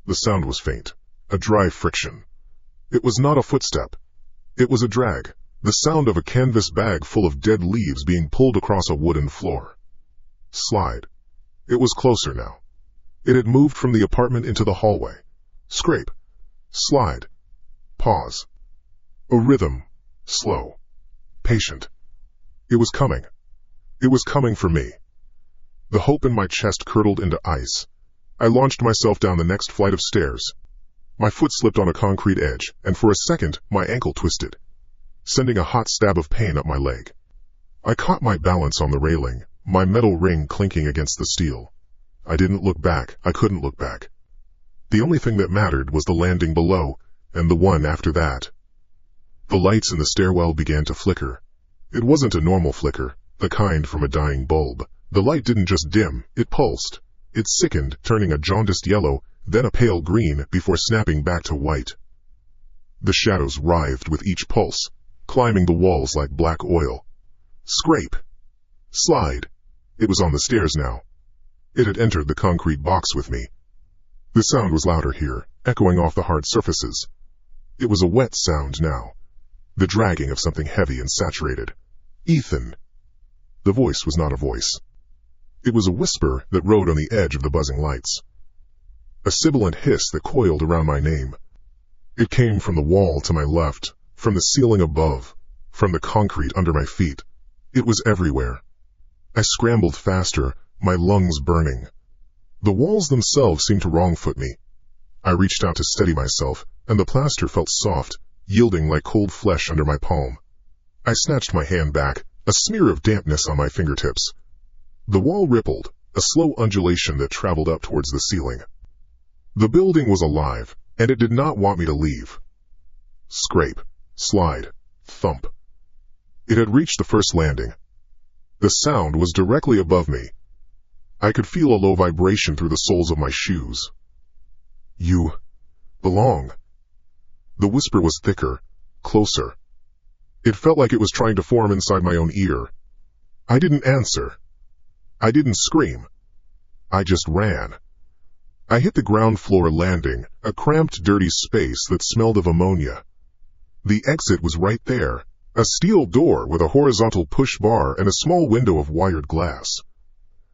The sound was faint. a dry friction. It was not a footstep. It was a drag, the sound of a canvas bag full of dead leaves being pulled across a wooden floor. Slide. It was closer now. It had moved from the apartment into the hallway. Scrape. Slide. Pause. A rhythm. Slow. Patient. It was coming. It was coming for me. The hope in my chest curdled into ice. I launched myself down the next flight of stairs. My foot slipped on a concrete edge, and for a second, my ankle twisted, sending a hot stab of pain up my leg. I caught my balance on the railing, my metal ring clinking against the steel. I didn't look back. I couldn't look back. The only thing that mattered was the landing below, and the one after that. The lights in the stairwell began to flicker. It wasn't a normal flicker, the kind from a dying bulb. The light didn't just dim, it pulsed. It sickened, turning a jaundiced yellow, then a pale green, before snapping back to white. The shadows writhed with each pulse, climbing the walls like black oil. Scrape. Slide. It was on the stairs now. It had entered the concrete box with me. The sound was louder here, echoing off the hard surfaces. It was a wet sound now. The dragging of something heavy and saturated. Ethan. The voice was not a voice. It was a whisper that rode on the edge of the buzzing lights. A sibilant hiss that coiled around my name. It came from the wall to my left, from the ceiling above, from the concrete under my feet. It was everywhere. I scrambled faster, my lungs burning. The walls themselves seemed to wrong-foot me. I reached out to steady myself, and the plaster felt soft, yielding like cold flesh under my palm. I snatched my hand back, a smear of dampness on my fingertips. The wall rippled, a slow undulation that traveled up towards the ceiling. The building was alive, and it did not want me to leave. Scrape, slide, thump. It had reached the first landing. The sound was directly above me. I could feel a low vibration through the soles of my shoes. You belong. The whisper was thicker, closer. It felt like it was trying to form inside my own ear. I didn't answer. I didn't scream. I just ran. I hit the ground floor landing, a cramped, dirty space that smelled of ammonia. The exit was right there, a steel door with a horizontal push bar and a small window of wired glass.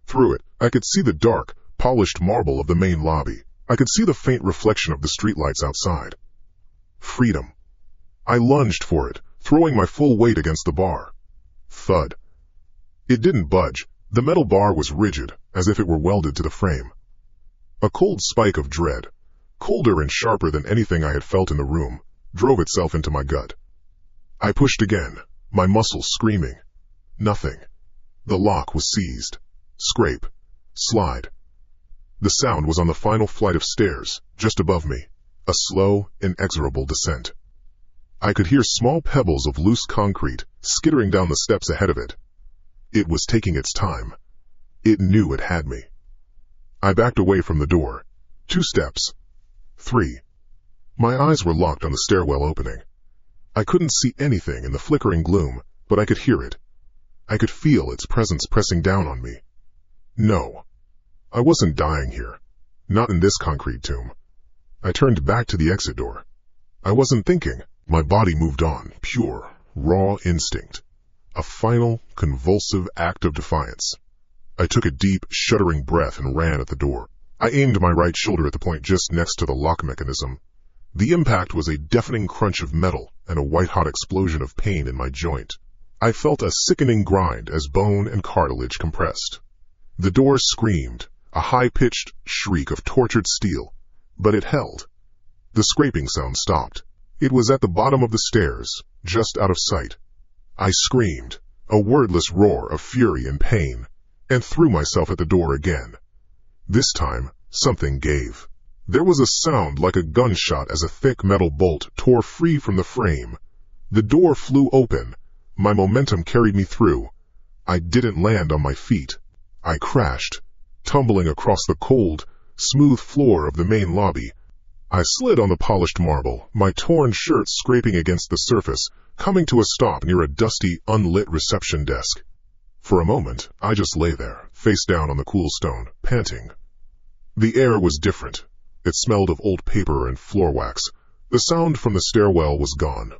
Through it, I could see the dark, polished marble of the main lobby. I could see the faint reflection of the streetlights outside. Freedom. I lunged for it, throwing my full weight against the bar. Thud. It didn't budge. The metal bar was rigid, as if it were welded to the frame. A cold spike of dread, colder and sharper than anything I had felt in the room, drove itself into my gut. I pushed again, my muscles screaming. Nothing. The lock was seized. Scrape. Slide. The sound was on the final flight of stairs, just above me, a slow, inexorable descent. I could hear small pebbles of loose concrete skittering down the steps ahead of it. It was taking its time. It knew it had me. I backed away from the door. 2 steps. 3. My eyes were locked on the stairwell opening. I couldn't see anything in the flickering gloom, but I could hear it. I could feel its presence pressing down on me. No. I wasn't dying here. Not in this concrete tomb. I turned back to the exit door. I wasn't thinking. My body moved on, pure, raw instinct. A final, convulsive act of defiance. I took a deep, shuddering breath and ran at the door. I aimed my right shoulder at the point just next to the lock mechanism. The impact was a deafening crunch of metal and a white-hot explosion of pain in my joint. I felt a sickening grind as bone and cartilage compressed. The door screamed, a high-pitched shriek of tortured steel, but it held. The scraping sound stopped. It was at the bottom of the stairs, just out of sight. I screamed, a wordless roar of fury and pain, and threw myself at the door again. This time, something gave. There was a sound like a gunshot as a thick metal bolt tore free from the frame. The door flew open. My momentum carried me through. I didn't land on my feet. I crashed, tumbling across the cold, smooth floor of the main lobby. I slid on the polished marble, my torn shirt scraping against the surface, coming to a stop near a dusty, unlit reception desk. For a moment, I just lay there, face down on the cool stone, panting. The air was different. It smelled of old paper and floor wax. The sound from the stairwell was gone.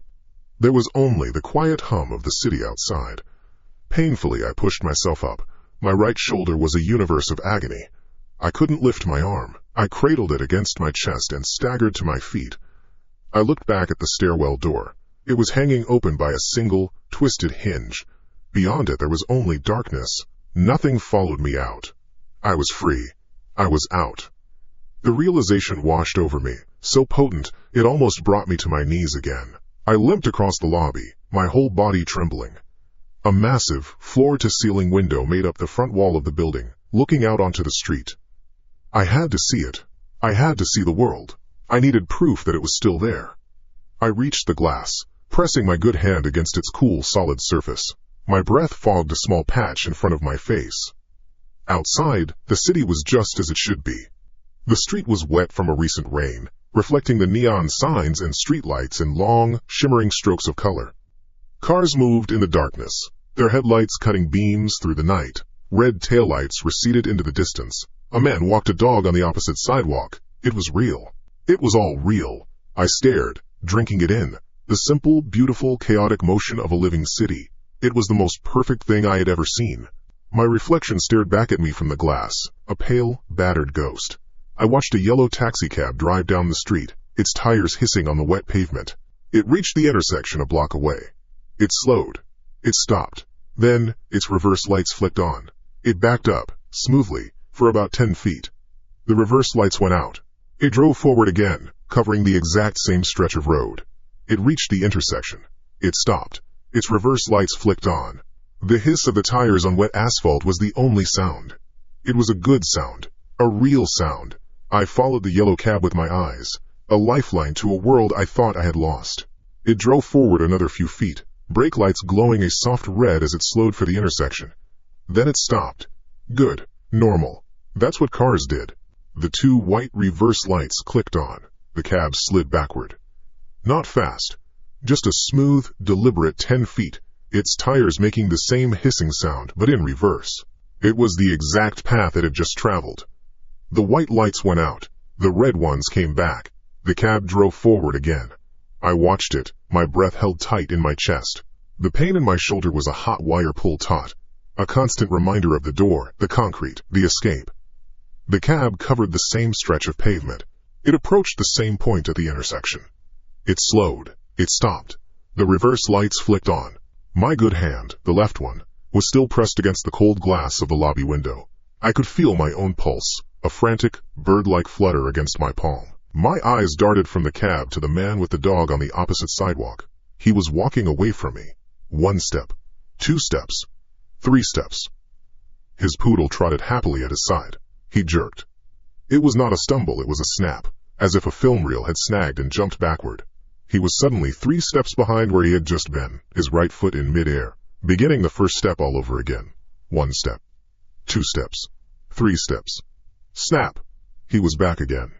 There was only the quiet hum of the city outside. Painfully, I pushed myself up. My right shoulder was a universe of agony. I couldn't lift my arm. I cradled it against my chest and staggered to my feet. I looked back at the stairwell door. It was hanging open by a single, twisted hinge. Beyond it, there was only darkness. Nothing followed me out. I was free. I was out. The realization washed over me, so potent, it almost brought me to my knees again. I limped across the lobby, my whole body trembling. A massive, floor-to-ceiling window made up the front wall of the building, looking out onto the street. I had to see it. I had to see the world. I needed proof that it was still there. I reached the glass, pressing my good hand against its cool, solid surface. My breath fogged a small patch in front of my face. Outside, the city was just as it should be. The street was wet from a recent rain, reflecting the neon signs and streetlights in long, shimmering strokes of color. Cars moved in the darkness, their headlights cutting beams through the night. Red taillights receded into the distance. A man walked a dog on the opposite sidewalk. It was real. It was all real. I stared, drinking it in. The simple, beautiful, chaotic motion of a living city. It was the most perfect thing I had ever seen. My reflection stared back at me from the glass, a pale, battered ghost. I watched a yellow taxicab drive down the street, its tires hissing on the wet pavement. It reached the intersection a block away. It slowed. It stopped. Then, its reverse lights flicked on. It backed up, smoothly, for about 10 feet. The reverse lights went out. It drove forward again, covering the exact same stretch of road. It reached the intersection. It stopped. Its reverse lights flicked on. The hiss of the tires on wet asphalt was the only sound. It was a good sound. A real sound. I followed the yellow cab with my eyes, a lifeline to a world I thought I had lost. It drove forward another few feet, brake lights glowing a soft red as it slowed for the intersection. Then it stopped. Good. Normal. That's what cars did. The two white reverse lights clicked on. The cab slid backward. Not fast. Just a smooth, deliberate 10 feet, its tires making the same hissing sound, but in reverse. It was the exact path it had just traveled. The white lights went out. The red ones came back. The cab drove forward again. I watched it, my breath held tight in my chest. The pain in my shoulder was a hot wire pull taut, a constant reminder of the door, the concrete, the escape. The cab covered the same stretch of pavement. It approached the same point at the intersection. It slowed. It stopped. The reverse lights flicked on. My good hand, the left one, was still pressed against the cold glass of the lobby window. I could feel my own pulse, a frantic, bird-like flutter against my palm. My eyes darted from the cab to the man with the dog on the opposite sidewalk. He was walking away from me. 1 step, 2 steps, 3 steps. His poodle trotted happily at his side. He jerked. It was not a stumble, it was a snap, as if a film reel had snagged and jumped backward. He was suddenly 3 steps behind where he had just been, his right foot in midair, beginning the first step all over again. 1 step, 2 steps, 3 steps. Snap! He was back again.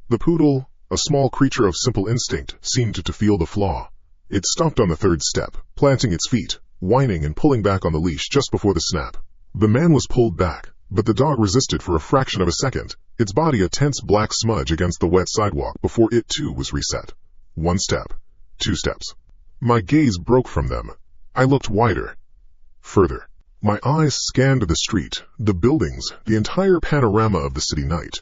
The poodle, a small creature of simple instinct, seemed to feel the flaw. It stopped on the 3rd step, planting its feet, whining and pulling back on the leash just before the snap. The man was pulled back, but the dog resisted for a fraction of a second, its body a tense black smudge against the wet sidewalk before it too was reset. 1 step, 2 steps. My gaze broke from them. I looked wider. Further. My eyes scanned the street, the buildings, the entire panorama of the city night,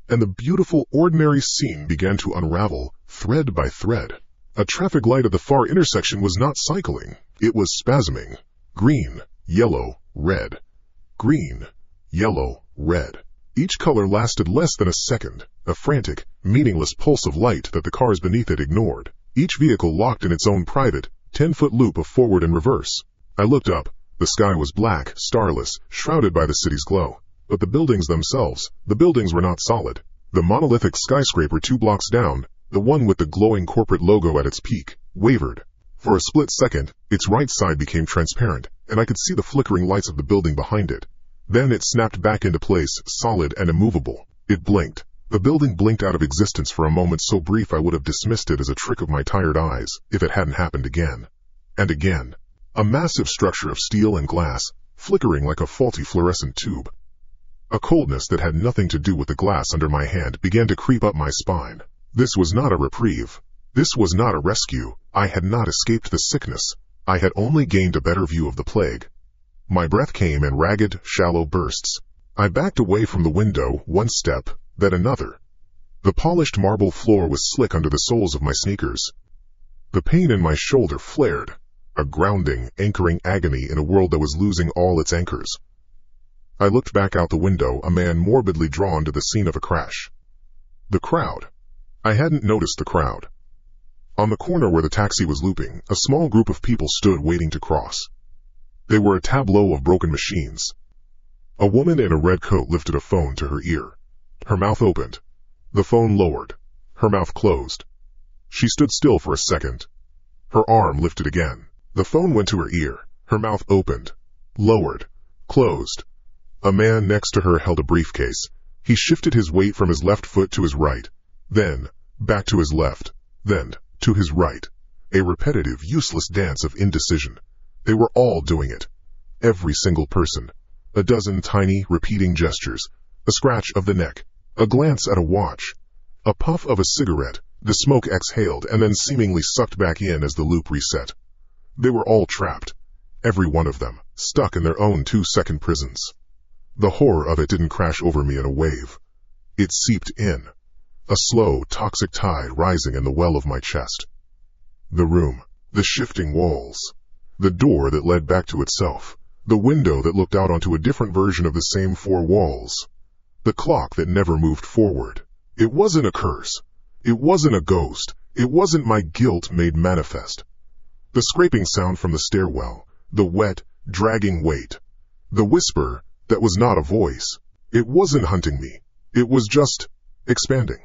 and the beautiful, ordinary scene began to unravel, thread by thread. A traffic light at the far intersection was not cycling. It was spasming. Green, yellow, red. Green, yellow, red. Each color lasted less than a second, a frantic, meaningless pulse of light that the cars beneath it ignored. Each vehicle locked in its own private, 10-foot loop of forward and reverse. I looked up. The sky was black, starless, shrouded by the city's glow. But the buildings themselves, the buildings were not solid. The monolithic skyscraper 2 blocks down, the one with the glowing corporate logo at its peak, wavered. For a split second, its right side became transparent, and I could see the flickering lights of the building behind it. Then it snapped back into place, solid and immovable. It blinked. The building blinked out of existence for a moment so brief I would have dismissed it as a trick of my tired eyes, if it hadn't happened again. And again. A massive structure of steel and glass, flickering like a faulty fluorescent tube. A coldness that had nothing to do with the glass under my hand began to creep up my spine. This was not a reprieve. This was not a rescue. I had not escaped the sickness. I had only gained a better view of the plague. My breath came in ragged, shallow bursts. I backed away from the window, one step, then another. The polished marble floor was slick under the soles of my sneakers. The pain in my shoulder flared, a grounding, anchoring agony in a world that was losing all its anchors. I looked back out the window, a man morbidly drawn to the scene of a crash. The crowd. I hadn't noticed the crowd. On the corner where the taxi was looping, a small group of people stood waiting to cross. They were a tableau of broken machines. A woman in a red coat lifted a phone to her ear. Her mouth opened. The phone lowered. Her mouth closed. She stood still for a second. Her arm lifted again. The phone went to her ear. Her mouth opened, lowered, closed. A man next to her held a briefcase. He shifted his weight from his left foot to his right, then back to his left, then to his right. A repetitive, useless dance of indecision. They were all doing it. Every single person. A dozen tiny, repeating gestures. A scratch of the neck. A glance at a watch. A puff of a cigarette. The smoke exhaled and then seemingly sucked back in as the loop reset. They were all trapped. Every one of them, stuck in their own 2-second prisons. The horror of it didn't crash over me in a wave. It seeped in. A slow, toxic tide rising in the well of my chest. The room. The shifting walls. The door that led back to itself. The window that looked out onto a different version of the same 4 walls. The clock that never moved forward. It wasn't a curse. It wasn't a ghost. It wasn't my guilt made manifest. The scraping sound from the stairwell. The wet, dragging weight. The whisper that was not a voice. It wasn't hunting me. It was just expanding.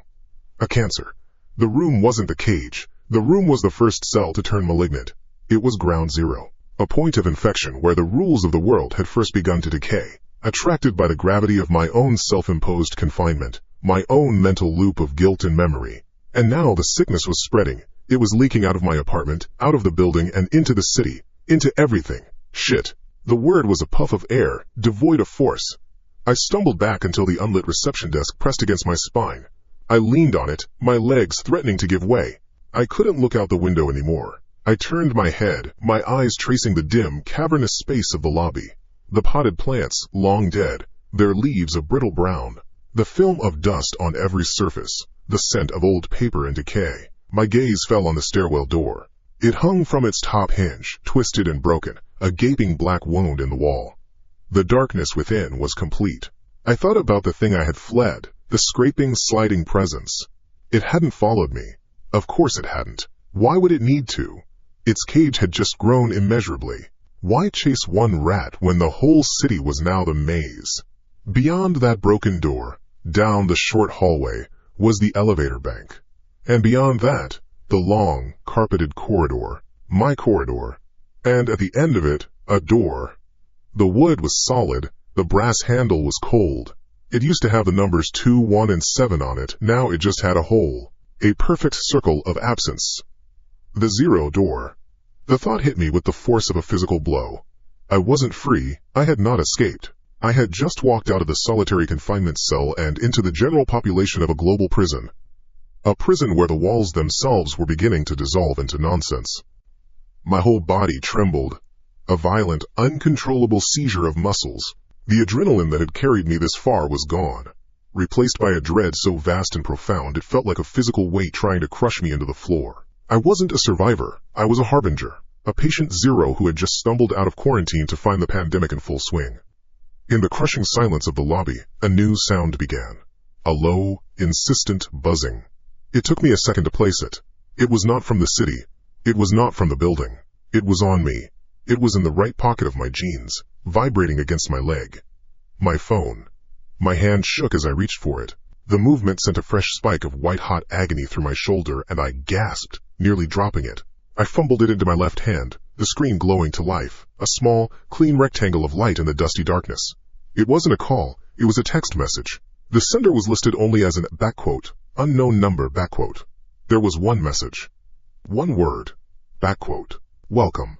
A cancer. The room wasn't the cage. The room was the first cell to turn malignant. It was ground zero. A point of infection where the rules of the world had first begun to decay. Attracted by the gravity of my own self-imposed confinement. My own mental loop of guilt and memory. And now the sickness was spreading. It was leaking out of my apartment, out of the building, and into the city. Into everything. Shit. The word was a puff of air, devoid of force. I stumbled back until the unlit reception desk pressed against my spine. I leaned on it, my legs threatening to give way. I couldn't look out the window anymore. I turned my head, my eyes tracing the dim, cavernous space of the lobby. The potted plants, long dead, their leaves a brittle brown. The film of dust on every surface, the scent of old paper and decay. My gaze fell on the stairwell door. It hung from its top hinge, twisted and broken, a gaping black wound in the wall. The darkness within was complete. I thought about the thing I had fled, the scraping, sliding presence. It hadn't followed me. Of course it hadn't. Why would it need to? Its cage had just grown immeasurably. Why chase one rat when the whole city was now the maze? Beyond that broken door, down the short hallway, was the elevator bank. And beyond that, the long, carpeted corridor, my corridor. And at the end of it, a door. The wood was solid, the brass handle was cold. It used to have the numbers 2, 1, and 7 on it, now it just had a hole. A perfect circle of absence. The 0 door. The thought hit me with the force of a physical blow. I wasn't free, I had not escaped. I had just walked out of the solitary confinement cell and into the general population of a global prison. A prison where the walls themselves were beginning to dissolve into nonsense. My whole body trembled. A violent, uncontrollable seizure of muscles. The adrenaline that had carried me this far was gone. Replaced by a dread so vast and profound it felt like a physical weight trying to crush me into the floor. I wasn't a survivor, I was a harbinger. A patient 0 who had just stumbled out of quarantine to find the pandemic in full swing. In the crushing silence of the lobby, a new sound began. A low, insistent buzzing. It took me a second to place it. It was not from the city. It was not from the building. It was on me. It was in the right pocket of my jeans, vibrating against my leg. My phone. My hand shook as I reached for it. The movement sent a fresh spike of white-hot agony through my shoulder, and I gasped, nearly dropping it. I fumbled it into my left hand, the screen glowing to life, a small, clean rectangle of light in the dusty darkness. It wasn't a call, it was a text message. The sender was listed only as an "unknown number." There was one message. One word. "Welcome."